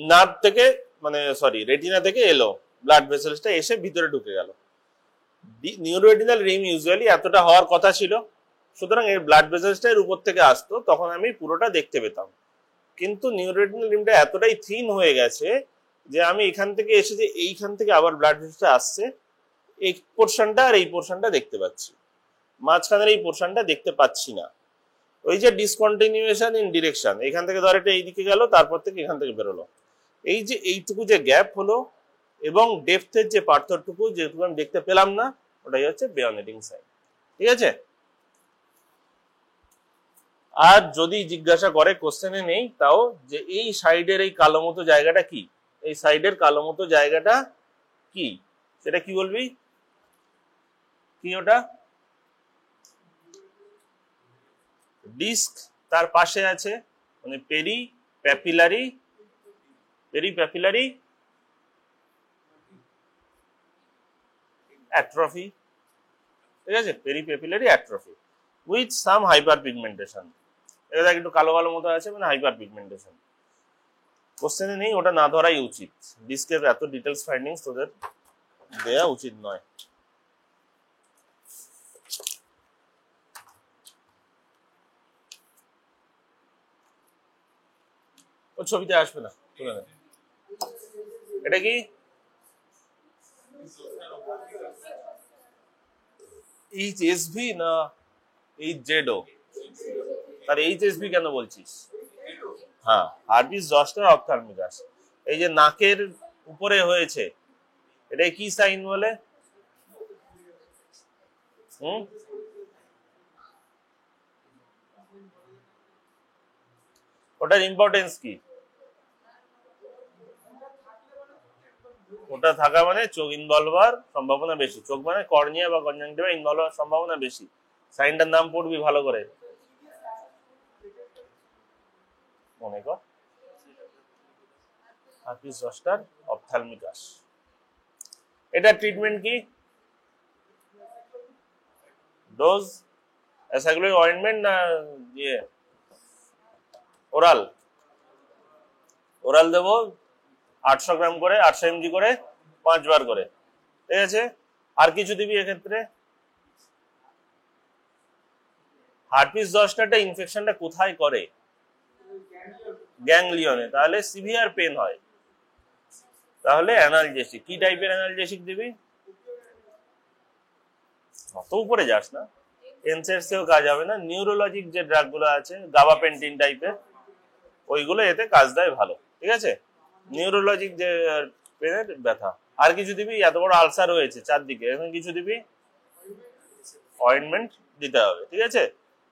নার্ভ থেকে মানে সরি রেটিনা থেকে এলো, ব্লাড ভেসেলসটা এসে ভিতরে ঢুকে গেল। নিউরোরেটিনাল রিং ইউজুয়ালি এতটা হওয়ার কথা ছিল, সুতরাং এর ব্লাড ভেসেলসটা এর উপর থেকে আসতো, তখন আমি পুরোটা দেখতে পেতাম। কিন্তু নিউরোরেটিনাল রিংটা এতটাই থিন হয়ে গেছে যে আমি এখান থেকে এসে যে এইখান থেকে আবার ব্লাড ভেসেলসটা আসছে, এই পোর্শনটা আর এই পোর্শনটা দেখতে পাচ্ছি, মাঝখানের এই পোর্শনটা দেখতে পাচ্ছি না। ওই যে ডিসকন্টিনিউয়েশন ইন ডিরেকশন, এখান থেকে ধর এটা এইদিকে গেল, তারপর থেকে এখান থেকে বেরোলো, এই যে এইটুকু যে গ্যাপ হলো এবং ডেপথের যে পার্থক্যটুকু যেটুকু আমি দেখতে পেলাম না, ওটাই হচ্ছে বেয়োনেটিং সাইন। ঠিক আছে, আর যদি জিজ্ঞাসা করে, কোশ্চেনে নেই তাও, যে এই সাইডের এই কালো মতো জায়গাটা কি, এই সাইডের কালো মতো জায়গাটা কি, সেটা কি বলবি? কি ওটা? ডিস্ক, তার পাশে আছে মানে পেরিপ্যাপিলারি অ্যাট্রফি, ঠিক আছে, peripapillary atrophy with some hyper pigmentation. এটা একটু কালো কালো মতো আছে, মানে হাইপার পিগমেন্টেশন। কোশ্চেনে নেই, ওটা না ধরাই উচিত। ডিস্কের এত ডিটেলস ফাইন্ডিংস তোদের দেয়া উচিত নয়। ও ছবিতে আসবে না, তুলে নে। এটা কি এইচএসভি না এইচজেডও? তার এইচএসভি কেন বলছিস? হ্যাঁ, হার্পিস জস্টার অপথ্যালমিকাস। এই যে নাকের উপরে হয়েছে, এটা কি সাইন বলে? ওটার ইম্পর্টেন্স কি? ওটা থাকা মানে চোখ ইনভলভ হওয়ার সম্ভাবনা বেশি। চোখ মানে কর্নিয়া বা কনজাংটিভা ইনভলভ হওয়ার সম্ভাবনা বেশি। সাইনটার নাম পড়বি ভালো করে, মনে কর। Herpes zoster ophthalmicus. এটা ট্রিটমেন্ট কি? ডোজ অ্যাসাইক্লোভির অয়েন্টমেন্ট না ইয়ে ওরাল? ওরাল দেবো 800 গ্রাম করে, 800 mg করে 5 বার করে, ঠিক আছে। আর কিছু দিবি এক্ষেত্রে? হার্পিস জস্টারটা ইনফেকশনটা কোথায় করে? গ্যাংলিয়নে। তাহলে সিভিয়ার পেন হয়, তাহলে অ্যানালজেসিক। কি টাইপের অ্যানালজেসিক দিবি? অত উপরে যাস না, এনসেটসেও কাজ হবে না। নিউরোলজিক যে ড্রাগগুলো আছে, গাবাপেন্টিন টাইপের, ওইগুলো এতে কাজ দেয় ভালো, ঠিক আছে। নিউরোলজিক যে পেনের ব্যথা। আর কিছু দিবি? এত বড় আলসার হয়েছে চারদিকে, এখন কিছু দিবি? অয়েন্টমেন্ট দিতে হবে, ঠিক আছে।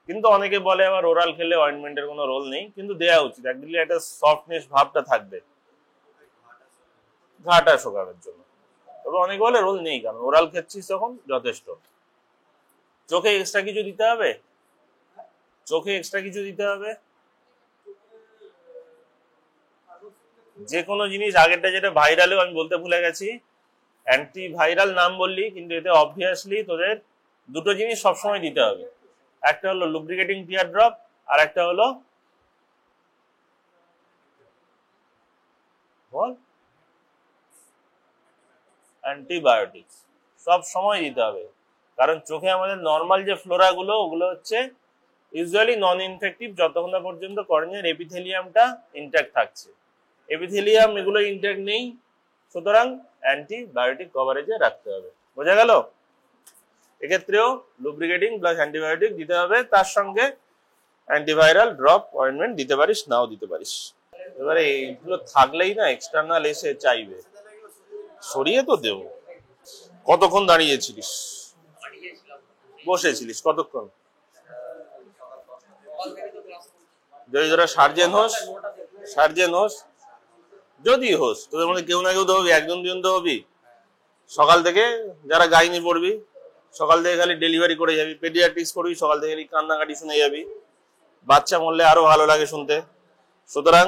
কিন্তু অনেকে বলে আবার ওরাল খেলে অয়েন্টমেন্টের কোনো রোল নেই, কিন্তু দেওয়া উচিত। একদিকে একটা সফটনেস ভাবটা থাকবে ঘাটা শোকানোর জন্য। তবে অনেকে বলে রোল নেই, কারণ ওরাল খেচ্ছিস তখন যথেষ্ট। চোখে এক্সট্রা কিছু দিতে হবে? চোখে এক্সট্রা কিছু দিতে হবে? যে কোনো জিনিস, আগেরটা যেটা ভাইরালেও আমি বলতে ভুলে গেছি, অ্যান্টিভাইরাল নাম বললি, কিন্তু এতে অবভিয়াসলি তোদের দুটো জিনিস সবসময় দিতে হবে। একটা হলো লুব্রিকেটিং টিয়ার ড্রপ, আর একটা হলো বল অ্যান্টিবায়োটিক্স। সব সময় দিতে হবে, কারণ চোখে আমাদের নর্মাল যে ফ্লোরা গুলো, ওগুলো হচ্ছে ইউজুয়ালি নন ইনফেক্টিভ যতক্ষণ না পর্যন্ত কর্নিয়ার এপিথেলিয়ামটা ইনট্যাক্ট থাকছে। এপিথেলিয়াম এগুলো ইনট্যাক্ট নেই, সুতরাং অ্যান্টিবায়োটিক কভারেজে রাখতে হবে। বোঝা গেল? এক্ষেত্রেও লুব্রিকেটিং প্লাস অ্যান্টিবায়োটিক দিতে হবে, তার সঙ্গে অ্যান্টিভাইরাল ড্রপ অয়েন্টমেন্ট দিতে পারিস, নাও দিতে পারিস। এবারে এইগুলো থাকলেই না এক্সটার্নাল এসে চাইবে, সরিয়ে তো দেব। কতক্ষণ দাঁড়িয়েছিলিস? বসেছিলিস কতক্ষণ? যদি তোরা সার্জেন হোস, যদি হোস, তোদের মধ্যে কেউ না কেউ তো হবি, একজন দুজন তো হবি। সকাল থেকে যারা গাইনি পড়বি, সকাল থেকে খালি ডেলিভারি করে যাবি, পেডিয়াট্রিক্স করবি, সকাল থেকে খালি কান্নাকাটি শুনে যাবি। বাচ্চা মরলে আরো ভালো লাগে শুনতে। সুতরাং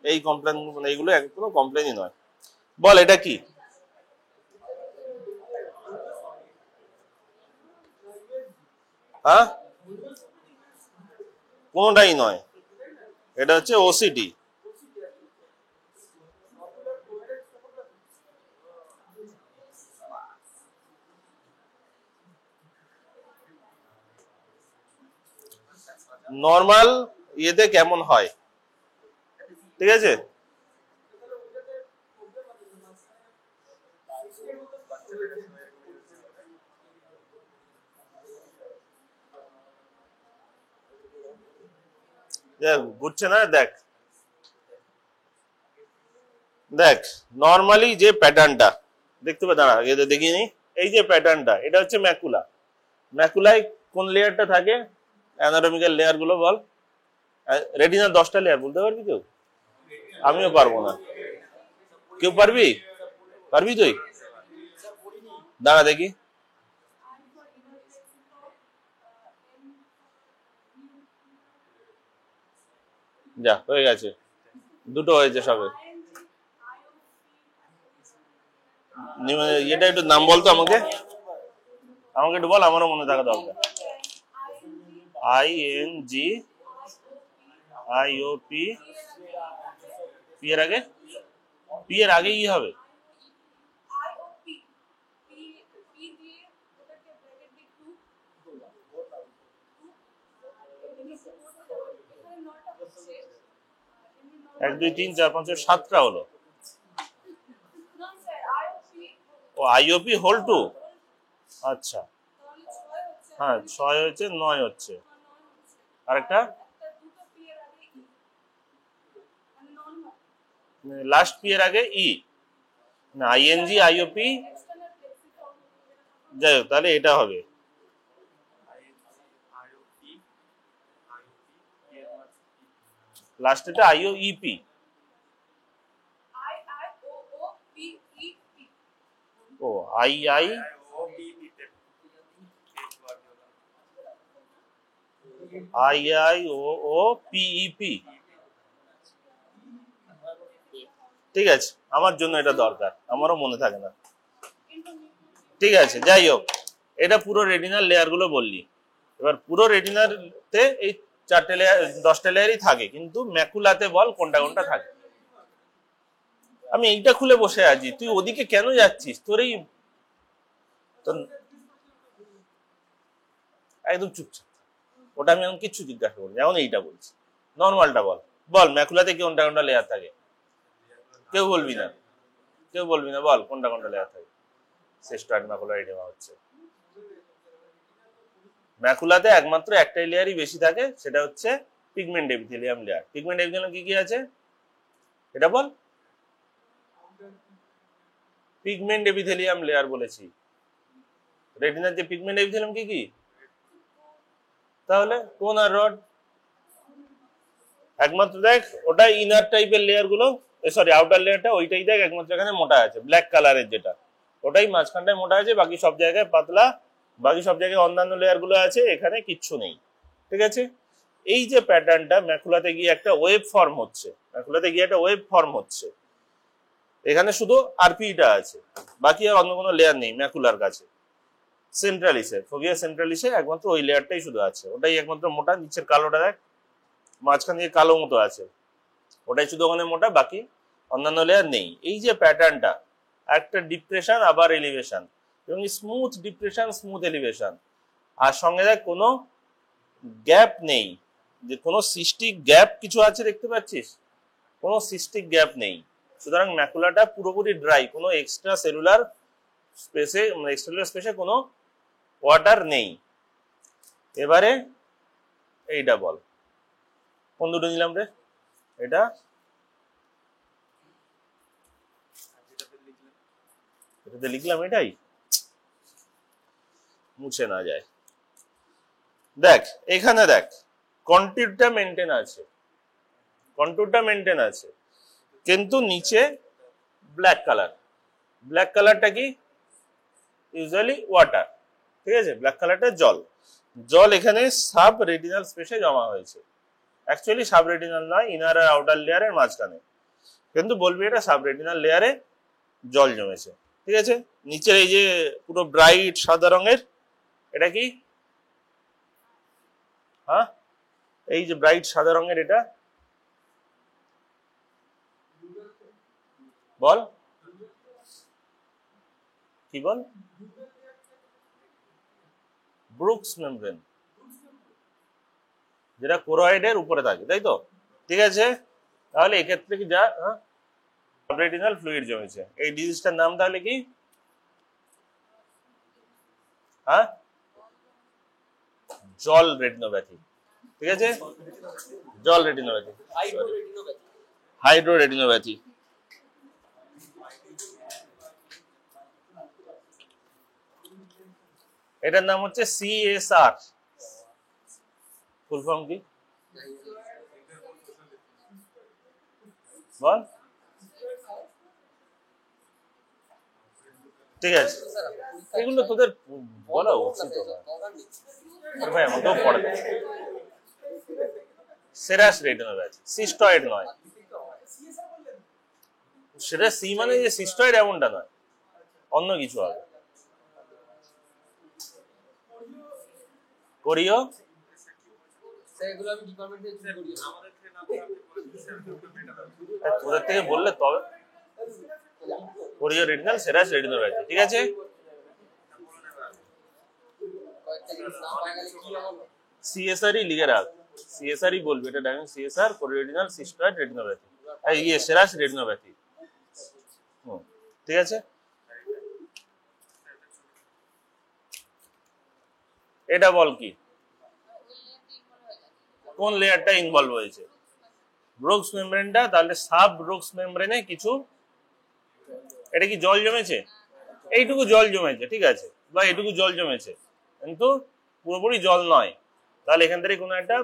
এই কমপ্লেন, মানে এইগুলো কোনো কমপ্লেনই নয়। বল এটা কি? হ্যাঁ, কোনোটাই নয়, এটা হচ্ছে ওসিডি। নর্মাল ইয়েতে কেমন হয়, ঠিক আছে। বুঝছে না, দেখ নর্মালি যে প্যাটার্নটা দেখতে পাবে, দাঁড়া আগে দেখিয়ে নি। এই যে প্যাটার্নটা, এটা হচ্ছে ম্যাকুলা। ম্যাকুলায় কোন লেয়ারটা থাকে? অ্যানাটমিক্যাল লেয়ার গুলো বল। রেটিনার 10টা লেয়ার বলতে পারবি কেউ? আমিও পারবো না। কেউ পারবি? তুই দাঁড়া দেখি। যা হয়ে গেছে, দুটো হয়েছে সবে। এটা একটু নাম বলতো আমাকে, আমাকে একটু বল, আমারও মনে থাকা দরকার। ING IOP, পি এর আগে, পি এর আগে ই হবে। এক দুই তিন চার পাঁচ ছয় সাতটা হলো। ও IOP হোল টু, আচ্ছা হ্যাঁ 6 হচ্ছে 9 হচ্ছে, আরেকটা লাস্ট পি এর আগে ই না, ING IOP, যাই হোক তাহলে এটা হবে লাস্টেটা IOEP। ও IIOOPEP, ঠিক আছে, আমার জন্য এটা দরকার, আমারও মনে থাকে না। ঠিক আছে, যাই হোক, এটা পুরো রেটিনার লেয়ার গুলো বললি। এবার পুরো রেটিনাতে এই 4টে লেয়ার 10টা লেয়ারই থাকে, কিন্তু ম্যাকুলাতে বল কোনটা কোনটা থাকে। আমি এইটা খুলে বসে আছি, তুই ওদিকে কেন যাচ্ছিস? তোর এই একদম চুপচাপ, ওটা আমি এখন কিচ্ছু জিজ্ঞাসা করি, এখন এইটা বলছি, নর্মালটা বল। বল ম্যাকুলাতে কি কোনটা কোনটা লেয়ার থাকে? কেউ বলবি না, কেউ বলবি না, বল কোনটা কোনটা লেয়ার থাকে। সিস্টার্ড ম্যাকুলার এডিমা হচ্ছে ম্যাকুলাতে একমাত্র একটাই লেয়ারই বেশি থাকে, সেটা হচ্ছে pigment epithelium layer. Pigment epithelium কি কি আছে এটা বল। পিগমেন্ট এপিথেলিয়াম লেয়ার বলেছি। রেটিনার যে পিগমেন্ট এপিথেলিয়াম কি কি? তাহলে কোন আর রড, একমাত্র দেখ ওটা ইনার টাইপের লেয়ার গুলো, সরি আউটার লেয়ারটা ওইটাই দেখ একমাত্র এখানে মোটা আছে, ব্ল্যাক কালারের যেটা, ওটাই মাঝখানটায় মোটা আছে, বাকি সব জায়গায় পাতলা, বাকি সব জায়গায় অন্যান্য লেয়ার গুলো আছে, এখানে কিচ্ছু নেই। ঠিক আছে, এই যে প্যাটার্নটা ম্যাকুলাতে গিয়ে একটা ওয়েব ফর্ম হচ্ছে, ম্যাকুলাতে গিয়ে একটা ওয়েব ফর্ম হচ্ছে, এখানে শুধু আরপিটা আছে, বাকি আর অন্য কোনো লেয়ার নেই ম্যাকুলার কাছে। সেন্ট্রালিসে, ফোভিয়া সেন্ট্রালিসে একমাত্র ওই লেয়ারটাই শুধু আছে, ওটাই একমাত্র মোটা, নিচের কালোটা দেখ মাঝখান দিয়ে কালো মতো আছে, ওটাই শুধু ওখানে মোটা, বাকি অন্যান্য লেয়ার নেই। এই যে প্যাটার্নটা, একটা ডিপ্রেশন আবার এলিভেশন, এবং স্মুথ ডিপ্রেশন স্মুথ এলিভেশন, আর সঙ্গে দেখ কোনো গ্যাপ নেই, যে কোনো সিস্টিক গ্যাপ কিছু আছে দেখতে পাচ্ছিস, কোনো সিস্টিক গ্যাপ নেই। সুতরাং ম্যাকুলাটা পুরোপুরি ড্রাই, কোনো এক্সট্রা সেলুলার স্পেসে, এক্সট্রা স্পেসে কোনো ওয়াটার নেই। এবারে এইটা বল, কোন দুটো নিলাম রে? এটা এটাতে লিখলাম, এটাই মুছে না যায়। দেখ এখানে দেখ কন্ট্যুরটা মেনটেন আছে, কন্ট্যুরটা মেনটেন আছে, কিন্তু নিচে ব্ল্যাক কালার। ব্ল্যাক কালারটা কি? ইউজুয়ালি ওয়াটার, ঠিক আছে, ব্ল্যাক কালারটা জল। জল এখানে সাব রেটিনাল স্পেসে জমা হয়েছে, অ্যাকচুয়ালি সাব রেটিনাল নয়, ইনার আর আউটার লেয়ারের মাঝখানে, কিন্তু বলবি এটা সাব রেটিনাল লেয়ারে জল জমেছে। ঠিক আছে, নিচের এই যে পুরো ব্রাইট সাদা রঙের, এটা কি? হ্যাঁ, এই যে ব্রাইট সাদা রঙের, এটা বল কি বল? ব্রুকস মেমব্রেন, যেটা কোরয়েডের উপরে থাকে, তাই তো? ঠিক আছে, তাহলে এক্ষেত্রে কি যা সাবরেটিনাল ফ্লুইড জমেছে, এই ডিজিজটার নাম তাহলে কি? হ্যাঁ, জল রেটিনোপ্যাথি। ঠিক আছে, জল রেটিনোপ্যাথি, হাইড্রো রেটিনোপ্যাথি। এটার নাম হচ্ছে CSR। ফুল ফর্ম কি বল? ঠিক আছে, এগুলো তোদের বলা উচিত ভাই, আমাকেও পড়ে। সেরাস রেটিনোপ্যাথি, সিস্টয়েড নয়। সেটা সি মানে যে সিস্টয়েড এমনটা নয়, অন্য কিছু হবে। করিও তোদের থেকে বললে তবে করিও রেটিনাল সেরাস রেটিনোপ্যাথি, ঠিক আছে। সিএসআরই লিখে রাখ, সিএসআরই বলবি, এটা ডাইরেক্ট সিএসআর করিও রেটিনাল সিস্টয়েড রেটিনোপ্যাথি, ইয়ে সেরাস রেটিনোপ্যাথি। ঠিক আছে, এটা বল কি কোন লেয়ারটা ইনভলভ হয়েছে? ব্রুকস মেমব্রেনটা, তাহলে সাব ব্রুকস মেমব্রেনে কিছু, এটা কি জল জমেছে? এইটুকু জল জমেছে, ঠিক আছে, বা এইটুকু জল জমেছে, কিন্তু পুরোপুরি জল নয়। তাহলে এখান থেকে কোনো একটা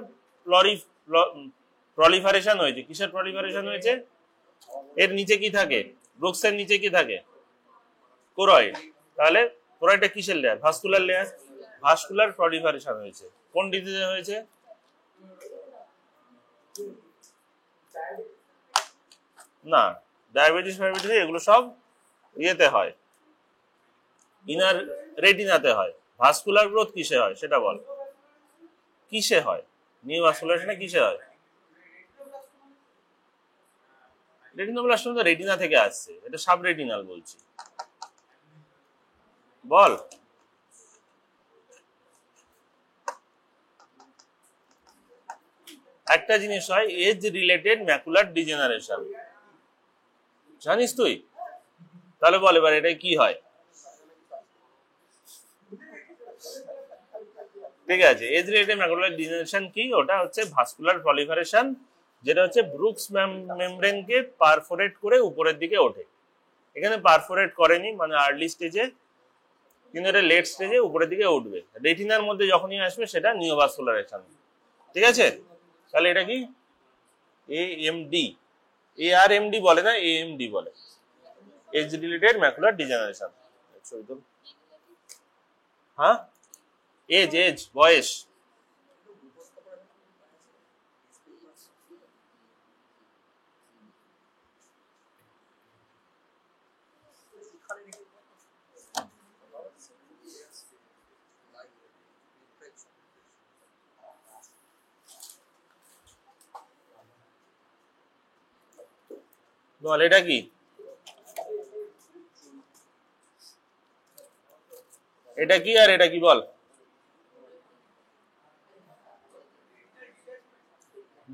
প্রলিফারেশন হয়েছে। কিসের প্রলিফারেশন হয়েছে? এর নিচে কি থাকে? ব্রুকসের নিচে কি থাকে? কোরয়েড। তাহলে কোরয়েডটা কিসের layer? Vascular layer. Vascular proliferation হয়েছে। কোন ডিজিজে হয়েছে? না, ডায়াবেটিস ফায়াবেটিস এগুলো সব ইয়েতে হয়, ইনার রেটিনাতে হয়। ভাস্কুলার গ্রোথ কিসে হয় সেটা বল, কিসে হয়? নিউ ভাস্কুলারেশনে কিসে হয়? রেটিনোব্লাস্টম তো রেটিনা থেকে আসছে, এটা সাব রেটিনাল বলছি, বল। একটা জিনিস হয় এজ রিলেটেড ম্যাকুলার ডিজেনারেশন, জানিস তুই? তাহলে বল এবার এটা কি হয়? ঠিক আছে, এজ রিলেটেড ম্যাকুলার ডিজেনারেশন কি? ওটা হচ্ছে ভাস্কুলার প্রলিফারেশন, যেটা হচ্ছে ব্রুকস মেমব্রেনকে পারফোরেট করে উপরের দিকে ওঠে। এখানে পারফোরেট করেনি, মানে আর্লি স্টেজে, কিন্তু এটা লেট স্টেজে উপরের দিকে উঠবে। রেটিনার মধ্যে যখনই আসবে সেটা নিওভাস্কুলারেশন, ঠিক আছে। তাহলে এটা কি? এএমডি, এআরএমডি বলে না, এএমডি বলে, এজ রিলেটেড ম্যাকুলার ডিজেনারেশন। হ্যাঁ, এজ এজ বয়স। বল এটা কি? এটা কি আর এটা কি বল?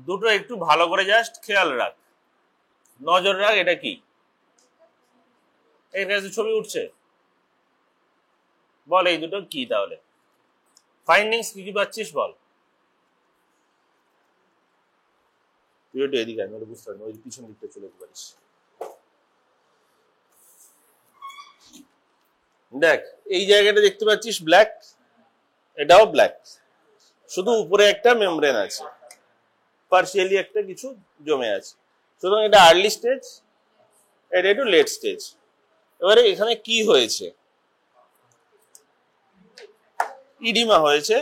দুটো একটু ভালো করে জাস্ট খেয়াল রাখ, নজর রাখ। এটা কি? এর কাছে ছবি উঠছে, বল এই দুটো কি? তাহলে ফাইন্ডিংস কি কি পাচ্ছিস বল। তুই একটু এদিকে আয়, নাহলে বুঝতে পারবি, ওই পিছন দিকটা চলে যেতে পারিস। দেখ এই জায়গাটা দেখতে পাচ্ছিস ব্ল্যাক, এটাও ব্ল্যাক, শুধু উপরে একটা মেমব্রেন আছে, পার্শিয়ালি একটা কিছু জমে আছে। সুতরাং এটা আর্লি স্টেজ, এটা একটু লেট স্টেজ। এবারে এখানে কি হয়েছে? ইডিমা হয়েছে,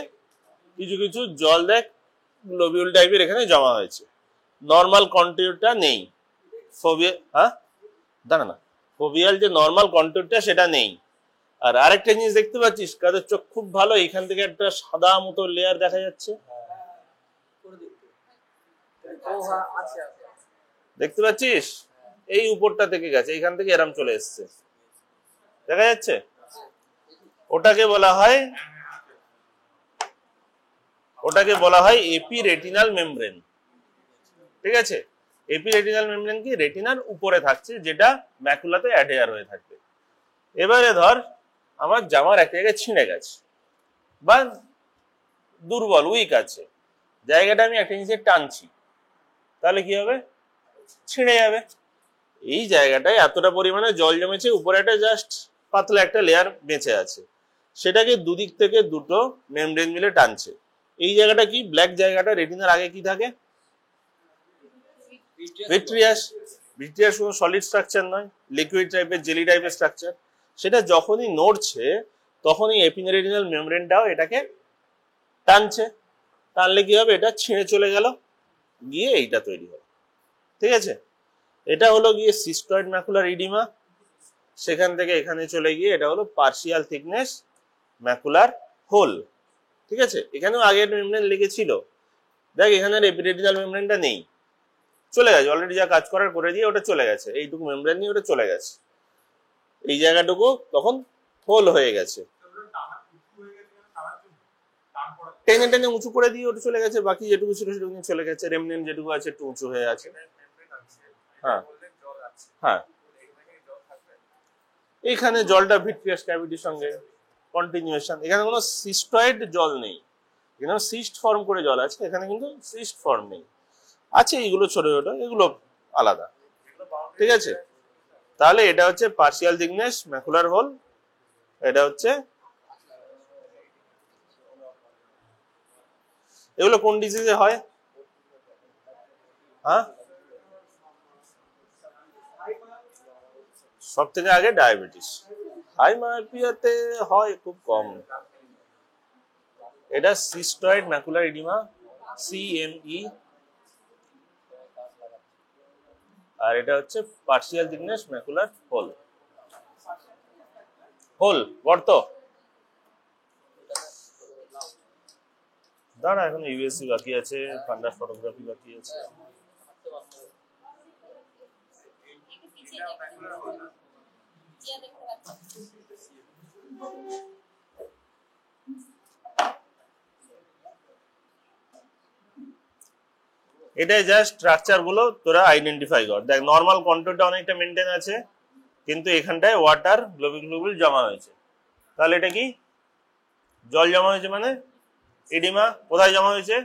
কিছু কিছু জল দেখ গ্লোবিউল টাইপের এখানে জমা হয়েছে। নর্মাল কন্ট্যুরটা নেই, ফোবিয়া, হ্যাঁ দাঁড়া না, ফোবিয়াল যে নর্মাল কন্ট্যুরটা সেটা নেই। আর আরেকটা জিনিস দেখতে পাচ্ছিস, কাদের চোখ খুব ভালো, এখান থেকে একটা সাদা মতো লেয়ার দেখা যাচ্ছে, দেখতে পাচ্ছিস? এই উপরটা থেকে গেছে, এখান থেকে এরম চলে এসছে, দেখা যাচ্ছে? ওটাকে বলা হয় এপি রেটিনাল মেমব্রেন, ঠিক আছে। এপি রেটিনাল মেমব্রেন কি? রেটিনার উপরে থাকছে, যেটা ম্যাকুলাতে অ্যাডহেয়ার হয়ে থাকবে। এবারে ধর আমার জামার এক জায়গায় ছিঁড়ে গেছে বা দুর্বল উইক আছে, জায়গাটা আমি একটা জিনিসে টানছি, তাহলে কি হবে? ছিঁড়ে যাবে। এই জায়গাটায় এতটা পরিমাণে জল জমেছে, উপরে একটা জাস্ট পাতলা একটা লেয়ার বেঁচে আছে, সেটাকে দুদিক থেকে দুটো মেমব্রেন মিলে টানছে। এই জায়গাটা কি? ব্ল্যাক জায়গাটা রেটিনার আগে কি থাকে? ভিট্রিয়াস। ভিট্রিয়াস কোনো সলিড স্ট্রাকচার নয়, লিকুইড টাইপের, জেলি টাইপের স্ট্রাকচার। সেটা যখনই নড়ছে তখনই এপিরেটিনাল মেমব্রেনটাও এটাকে টানছে, টানলে কি হবে? এটা ছিঁড়ে চলে গেল, গিয়ে এইটা তৈরি হয়। ঠিক আছে, এটা হলো গিয়ে সিস্টয়েড ম্যাকুলার ইডিমা। সেখান থেকে এখানে চলে গিয়ে এটা হলো পার্শিয়াল থিকনেস ম্যাকুলার হোল। ঠিক আছে, এখানেও আগের মেমব্রেন লেগেছিল, দেখ এখানে এপিডেডিনাল মেমব্রেনটা নেই, চলে গেছে অলরেডি, যা কাজ করার করে দিয়ে ওটা চলে গেছে, এইটুকু মেমব্রেন নিয়ে ওটা চলে গেছে, এই জায়গাটুকু তখন হোল হয়ে গেছে, টেনে টেনে উঁচু করে দিয়ে ওটা চলে গেছে, বাকি যেটুকু ছিল সেটুকু নিয়ে চলে গেছে, রেমনেন্ট যেটুকু আছে একটু উঁচু হয়ে আছে। হ্যাঁ হ্যাঁ, এখানে জলটা ভিট্রিয়াস ক্যাভিটির সঙ্গে কন্টিনিউয়েশন, এখানে কোনো সিস্টয়েড জল নেই, এখানে সিস্ট ফর্ম করে জল আছে, এখানে কিন্তু সিস্ট ফর্ম নেই, আছে এইগুলো ছোট ছোট, এগুলো আলাদা। ঠিক আছে, তাহলে এটা হচ্ছে পার্শিয়াল থিকনেস ম্যাকুলার হোল, এটা হচ্ছে, এগুলো কোন ডিজিজে হয়? হ্যাঁ, সব থেকে আগে ডায়াবেটিস, হাই মায়োপিয়াতে হয় খুব কম। এটা সিস্টয়েড ম্যাকুলার ইডিমা, CME, আর এটা হচ্ছে partial thickness macular hole. Hole গর্ত, দাঁড়া এখন ইউএসসি বাকি আছে, ফান্ডাস ফটোগ্রাফি বাকি আছে। এটাই জাস্ট স্ট্রাকচার গুলো তোরা আইডেন্টিফাই কর। দেখ নর্মাল কন্ট্রোলটা অনেকটা মেনটেন আছে, কিন্তু এখানটায় ওয়াটার গ্লোবিউল জমা হয়েছে, তাহলে এটা কি? জল জমা হয়েছে মানে ইডিমা। কোথায় জমা হয়েছে?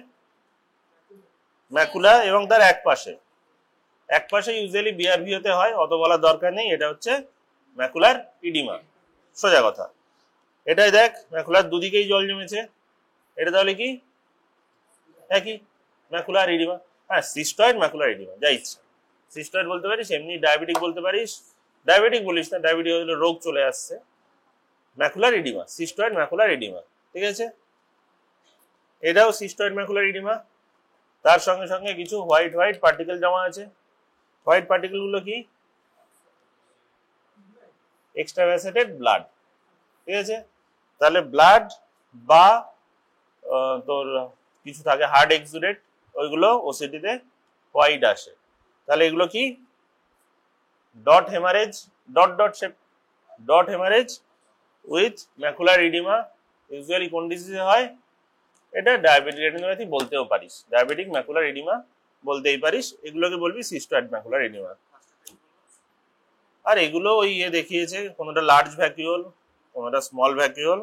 ম্যাকুলা এবং তার এক পাশে ইউজুয়ালি বিআরভি হতে হয়, অত বলার দরকার নেই, এটা হচ্ছে ম্যাকুলার ইডিমা, সোজা কথা। এটাই দেখ ম্যাকুলার দুদিকেই জল জমেছে, এটা তাহলে কি? একই, ম্যাকুলার ইডিমা। হ্যাঁ, সিস্টয়েড ম্যাকুলার ইডিমা, যা ইচ্ছা সিস্টয়েড বলতে পারিস, এমনি ডায়াবেটিক বলতে পারিস, ডায়াবেটিক বলিস না, ডায়াবেটিক হলে রোগ চলে আসছে। ম্যাকুলার ইডিমা, সিস্টয়েড ম্যাকুলার ইডিমা, ঠিক আছে, এটাও সিস্টয়েড ম্যাকুলার ইডিমা। তার সঙ্গে সঙ্গে কিছু হোয়াইট হোয়াইট পার্টিকেল জমা আছে। হোয়াইট পার্টিকেল গুলো কি? এক্সট্রাভ্যাসেটেড ব্লাড। ঠিক আছে, তাহলে ব্লাড বা তোর কিছু থাকে হার্ড এক্সুডেট, ওইগুলো ওসিটিতে হোয়াইট আসে। তাহলে এগুলো কি? Dot haemorrhage, dot shape, dot haemorrhage with macular oedema. Usually কোন ডিজিজে হয়? এটা ডায়াবেটিক রেটিনোপ্যাথি বলতেও পারিস, ডায়াবেটিক ম্যাকুলার ইডিমা বলতেই পারিস, এগুলোকে বলবি সিস্টয়েড ম্যাকুলার ইডিমা। আর এগুলো ওই দেখিয়েছে, কোনোটা লার্জ ভ্যাকিউল, কোনোটা স্মল ভ্যাকিউল,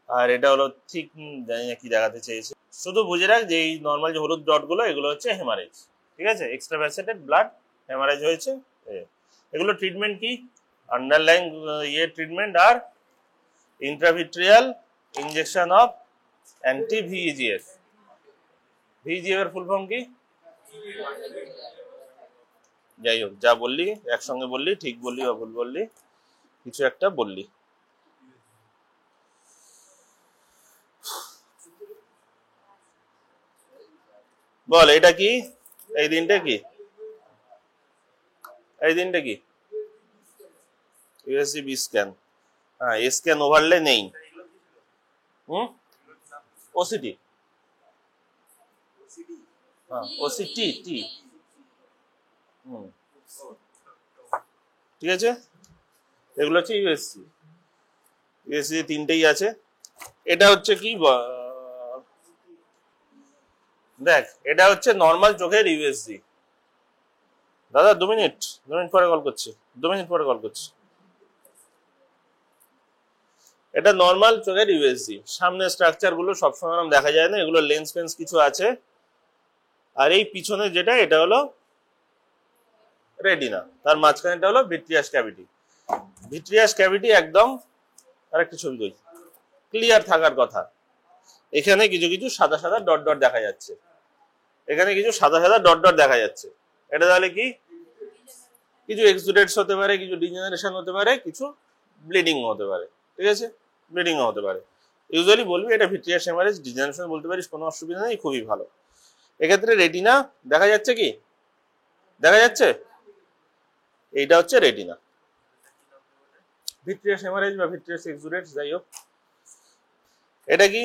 আর এটা হলো ঠিক জানি না কি দেখাতে চেয়েছে। শুধু বুঝে রাখ যে এই নর্মাল যে হলুদ ডট গুলো এগুলো হচ্ছে হেমারেজ। ঠিক আছে, এক্সট্রাভ্যাসেটেড ব্লাড হেমারেজ হয়েছে। এগুলো ট্রিটমেন্ট কি? আন্ডারলাইন ট্রিটমেন্ট আর intravitreal injection of anti VEGF। VEGF এর ফুল ফর্ম কি? যাই হোক, যা বললি একসঙ্গে বললি, ঠিক বললি বা ভুল বললি, কিছু একটা বললি। বল এটা কি? এই দিনটা কি? এই দিনটা কি? USB scan. হ্যাঁ, স্ক্যান ওভারলে নেই। ওসিটি, হ্যাঁ ওসিটি টি। ঠিক আছে, এগুলো হচ্ছে ইউএসসি তিনটেই আছে। এটা হচ্ছে কি দেখ, এটা হচ্ছে নর্মাল চোখের ইউএসজি। দাদা 2 মিনিট পরে কল করছি, 2 মিনিট পরে কল করছি। এটা নর্মাল চোখের ইউএসজি, সামনে স্ট্রাকচার গুলো সবসময় দেখা যায় না, এগুলো লেন্স ফেন্স কিছু আছে। আর এই পিছনে যেটা, এটা হলো রেটিনা, তার মাঝখানেটা হলো ভিট্রিয়াস ক্যাভিটি। ভিট্রিয়াস ক্যাভিটি একদম, আরেকটা ছবি কই, ক্লিয়ার থাকার কথা। এখানে কিছু কিছু সাদা সাদা ডট ডট দেখা যাচ্ছে, এখানে কিছু সাদা সাদা ডট ডট দেখা যাচ্ছে। এটা তাহলে কি? কিছু এক্সুডেটস হতে পারে, কিছু ডিজেনারেশন হতে পারে, কিছু ব্লিডিং হতে পারে। ঠিক আছে, ব্লিডিং হতে পারে। ইউজুয়ালি বলবি এটা ভিট্রিয়াস হেমারেজ, ডিজেনারেশন বলতে পারিস, কোনো অসুবিধা নেই, খুবই ভালো। এক্ষেত্রে রেটিনা দেখা যাচ্ছে কি? দেখা যাচ্ছে? এইটা হচ্ছে রেটিনা। ভিট্রিয়াস হেমারেজ বা ভিট্রিয়াস এক্সুডেটস যাই হোক, এটা কি?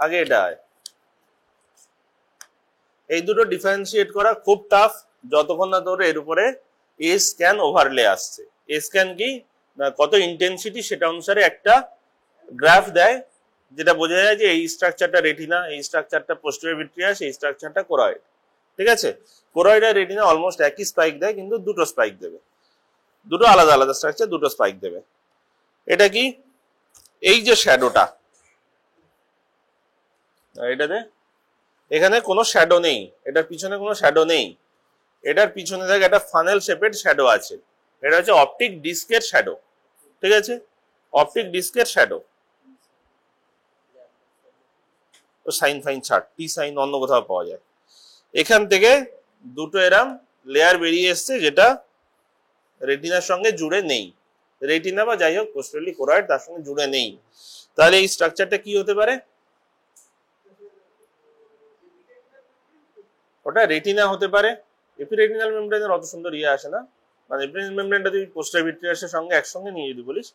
আগে এটা হয়। এই দুটো ডিফারেন্সিয়েট করা খুব টাফ যতক্ষণ না তোর এর উপরে এ স্ক্যান ওভারলে আসছে। এ স্ক্যান কি না কত ইন্টেন্সিটি সেটা অনুসারে একটা গ্রাফ দেয়, যেটা বোঝা যায় যে এই স্ট্রাকচারটা রেটিনা, এই স্ট্রাকচারটা পোস্টেরিয়র ভিট্রিয়াস, এই স্ট্রাকচারটা কোরয়েড। ঠিক আছে, কোরয়েড আর রেটিনা অলমোস্ট একই স্পাইক দেয়, কিন্তু দুটো স্পাইক দেবে, দুটো আলাদা আলাদা স্ট্রাকচার, দুটো স্পাইক দেবে। এটা কি? এই যে শ্যাডোটা, এটাতে এখানে কোনো শ্যাডো নেই, এটার পিছনে কোনো শ্যাডো নেই, এটার পিছনে দেখ একটা ফানেল শেপের শ্যাডো আছে, এটা হচ্ছে অপটিক ডিস্কের শ্যাডো। ঠিক আছে, অপটিক ডিস্কের শ্যাডো। তো সাইন ফাইন ছাড়, টি সাইন অন্য কোথাও পাওয়া যায়। এখান থেকে দুটো এরম লেয়ার বেরিয়ে এসছে যেটা রেটিনার সঙ্গে জুড়ে নেই, রেটিনা বা যাই হোক পোস্টেরিয়রলি কোরয়েড তার সঙ্গে জুড়ে নেই। তাহলে এই স্ট্রাকচারটা কি হতে পারে? ওটা রেটিনা হতে পারে। এপিরেটিনাল মেমব্রেনের অত সুন্দর ইয়ে আসে না, মানে এপিরেটিনাল মেমব্রেনটা তুই পোস্টেরিয়র ভিট্রিয়াসের সঙ্গে একসঙ্গে নিয়ে যদি বলিস,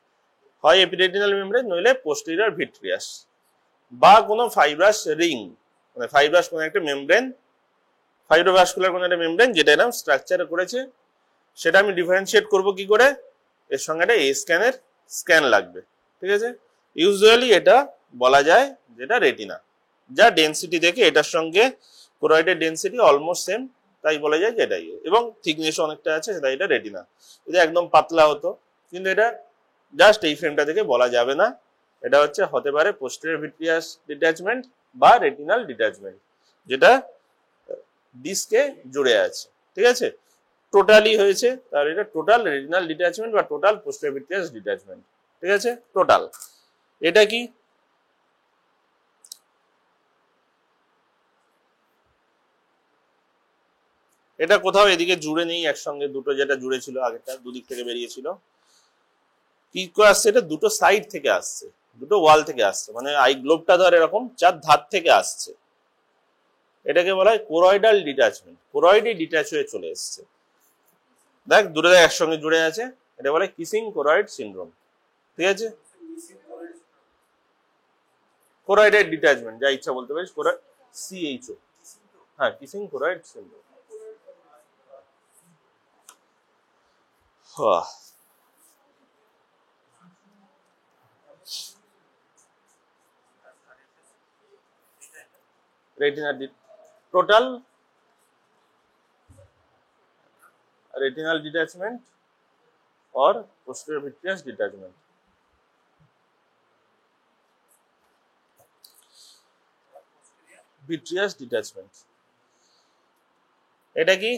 হয় এপিরেটিনাল মেমব্রেন নইলে পোস্টেরিয়র ভিট্রিয়াস, বা কোনো ফাইব্রাস রিং, মানে ফাইব্রাস কোনো একটা মেমব্রেন, ফাইব্রোভাস্কুলার কোনো একটা মেমব্রেন যেটা এরকম স্ট্রাকচার করেছে, সেটা আমি ডিফারেন্সিয়েট করব কি করে? এর সঙ্গে একটা এ স্ক্যানের স্ক্যান লাগবে। ঠিক আছে, ইউজুয়ালি এটা বলা যায় যেটা রেটিনা, যা ডেনসিটি দেখে এটার সঙ্গে কোরয়েডের ডেনসিটি অলমোস্ট সেম, তাই বলা যায় যে এটাই, এবং থিকনেস অনেকটা আছে, তাই এটা রেটিনা। এটা একদম পাতলা হতো, কিন্তু এটা জাস্ট এই ফ্রেমটা থেকে বলা যাবে না, এটা হচ্ছে হতে পারে পোস্টেরিয়র ভিট্রিয়াস ডিট্যাচমেন্ট বা রেটিনাল ডিট্যাচমেন্ট, যেটা ডিস্কে জুড়ে আছে। ঠিক আছে, টোটালি হয়েছে, তাহলে এটা টোটাল রেটিনাল ডিট্যাচমেন্ট বা টোটাল পোস্টেরিয়র ভিট্রিয়াস ডিট্যাচমেন্ট। ঠিক আছে, টোটাল। এটা কি? এটা কোথাও এদিকে জুড়ে নেই একসঙ্গে, দুটো যেটা জুড়ে ছিল আগেরটা দুদিক থেকে বেরিয়েছিল, কি করে আসছে? এটা দুটো সাইড থেকে আসছে, দুটো ওয়াল থেকে আসছে, মানে আই গ্লোবটা ধর এরকম চার ধার থেকে আসছে। এটাকে বলা হয় কোরয়েডাল ডিট্যাচমেন্ট, কোরয়েডই ডিট্যাচ হয়ে চলে এসছে। দেখ দুটো একসঙ্গে জুড়ে আছে, এটা বলে কিসিং কোরয়েড সিনড্রোম। ঠিক আছে, কোরয়েডের ডিট্যাচমেন্ট, যা ইচ্ছা বলতে পারিস, কোরয়েড সিএইচও, হ্যাঁ, kissing choroid syndrome. retinal total retinal detachment or posterior vitreous detachment. Vitreous detachment, এটা কি?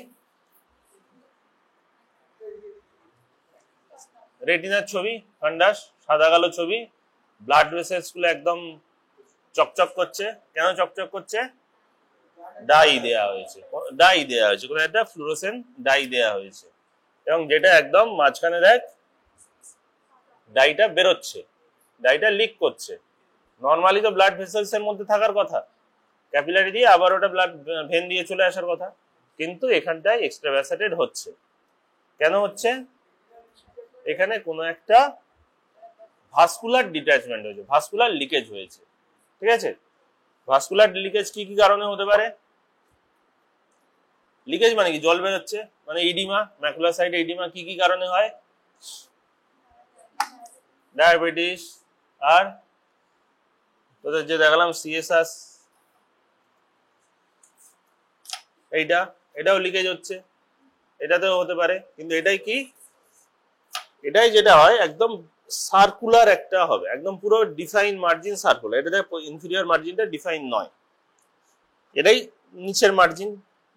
রেটিনার ছবি, ফান্ডাস, সাদা কালো ছবি, ব্লাড ভেসেলস গুলো একদম চকচক করছে। কেন চকচক করছে? ডাই দেয়া হয়েছে, ডাই দেয়া হয়েছে, কোনো একটা ফ্লুরোসেন্ট ডাই দেয়া হয়েছে, এবং যেটা একদম মাঝখানে দেখ ডাইটা বেরোচ্ছে, ডাইটা লিক করছে। নর্মালি তো ব্লাড ভেসেলস এর মধ্যে থাকার কথা, ক্যাপিলারি দিয়ে আবার ওটা ব্লাড ভেন দিয়ে চলে আসার কথা, কিন্তু এখানটায় এক্সট্রাভাসেটেড হচ্ছে। কেন হচ্ছে? এখানে কোনো একটা ভাস্কুলার ডিট্যাচমেন্ট হয়েছে, ভাস্কুলার লিকেজ হয়েছে। ঠিক আছে, ভাস্কুলার লিকেজ কি কি কারণে হতে পারে? লিকেজ মানে কি? জল বেরোচ্ছে, মানে ইডিমা, ম্যাকুলার সাইড ইডিমা কি কি কারণে হয়? ডায়াবেটিস, আর তোদের যে দেখালাম সিএসএস, এটাও লিকেজ হচ্ছে, এটাতেও হতে পারে। কিন্তু এটাই কি? এটাই যেটা হয় একদম সার্কুলার একটা হবে, একদম পুরো ডিফাইন মার্জিন সার্কুলার, এটা ইনফিরিয়র মার্জিনটা ডিফাইন নয়, এটাই নিচের মার্জিন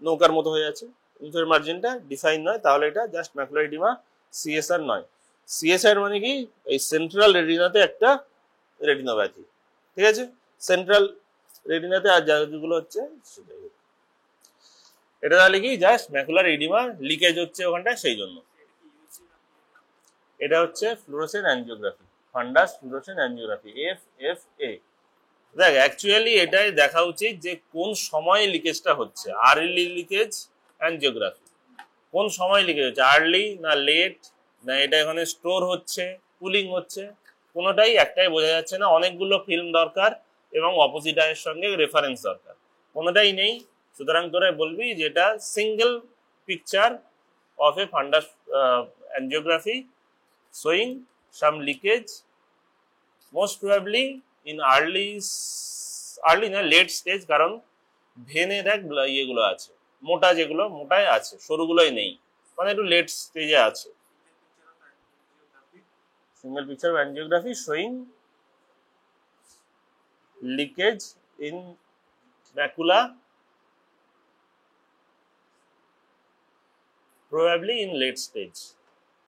নৌকার মতো হয়ে আছে, নিচের মার্জিনটা ডিফাইন নয়, তাহলে এটা জাস্ট ম্যাকুলার এডিমা, সিএসআর নয়। সিএসআর মানে কি? এই সেন্ট্রাল রেটিনাতে একটা রেটিনোপ্যাথি। ঠিক আছে, সেন্ট্রাল রেটিনাতে আর যেগুলো হচ্ছে সেটাই, এটা তাহলে কি? জাস্ট ম্যাকুলার এডিমা লিকেজ হচ্ছে ওখানটায়, সেই জন্য। এটা হচ্ছে fluorescent angiography, ফান্ডাস fluorescent angiography, FFA। দেখ অ্যাকচুয়ালি এটাই দেখা উচিত যে কোন সময়ে লিকেজটা হচ্ছে, আর্লি লিকেজ অ্যাঞ্জিওগ্রাফি। কোন সময় লিকেজ হচ্ছে, আর্লি না লেট, না এটা এখানে স্টোর হচ্ছে, কুলিং হচ্ছে, কোনোটাই একটাই বোঝা যাচ্ছে না। অনেকগুলো ফিল্ম দরকার এবং অপোজিট আয়ের সঙ্গে রেফারেন্স দরকার, কোনোটাই নেই। সুতরাং তোরা বলবি যেটা single picture of A ফান্ডাস angiography showing some leakage, most probably in early না লেট স্টেজ, কারণ ভেনে দেখ ইয়েগুলো আছে, মোটা যেগুলো মোটায় আছে, সরুগুলোই নেই, মানে একটু লেট স্টেজে আছে। Single picture angiography showing leakage in macula, probably in late stage.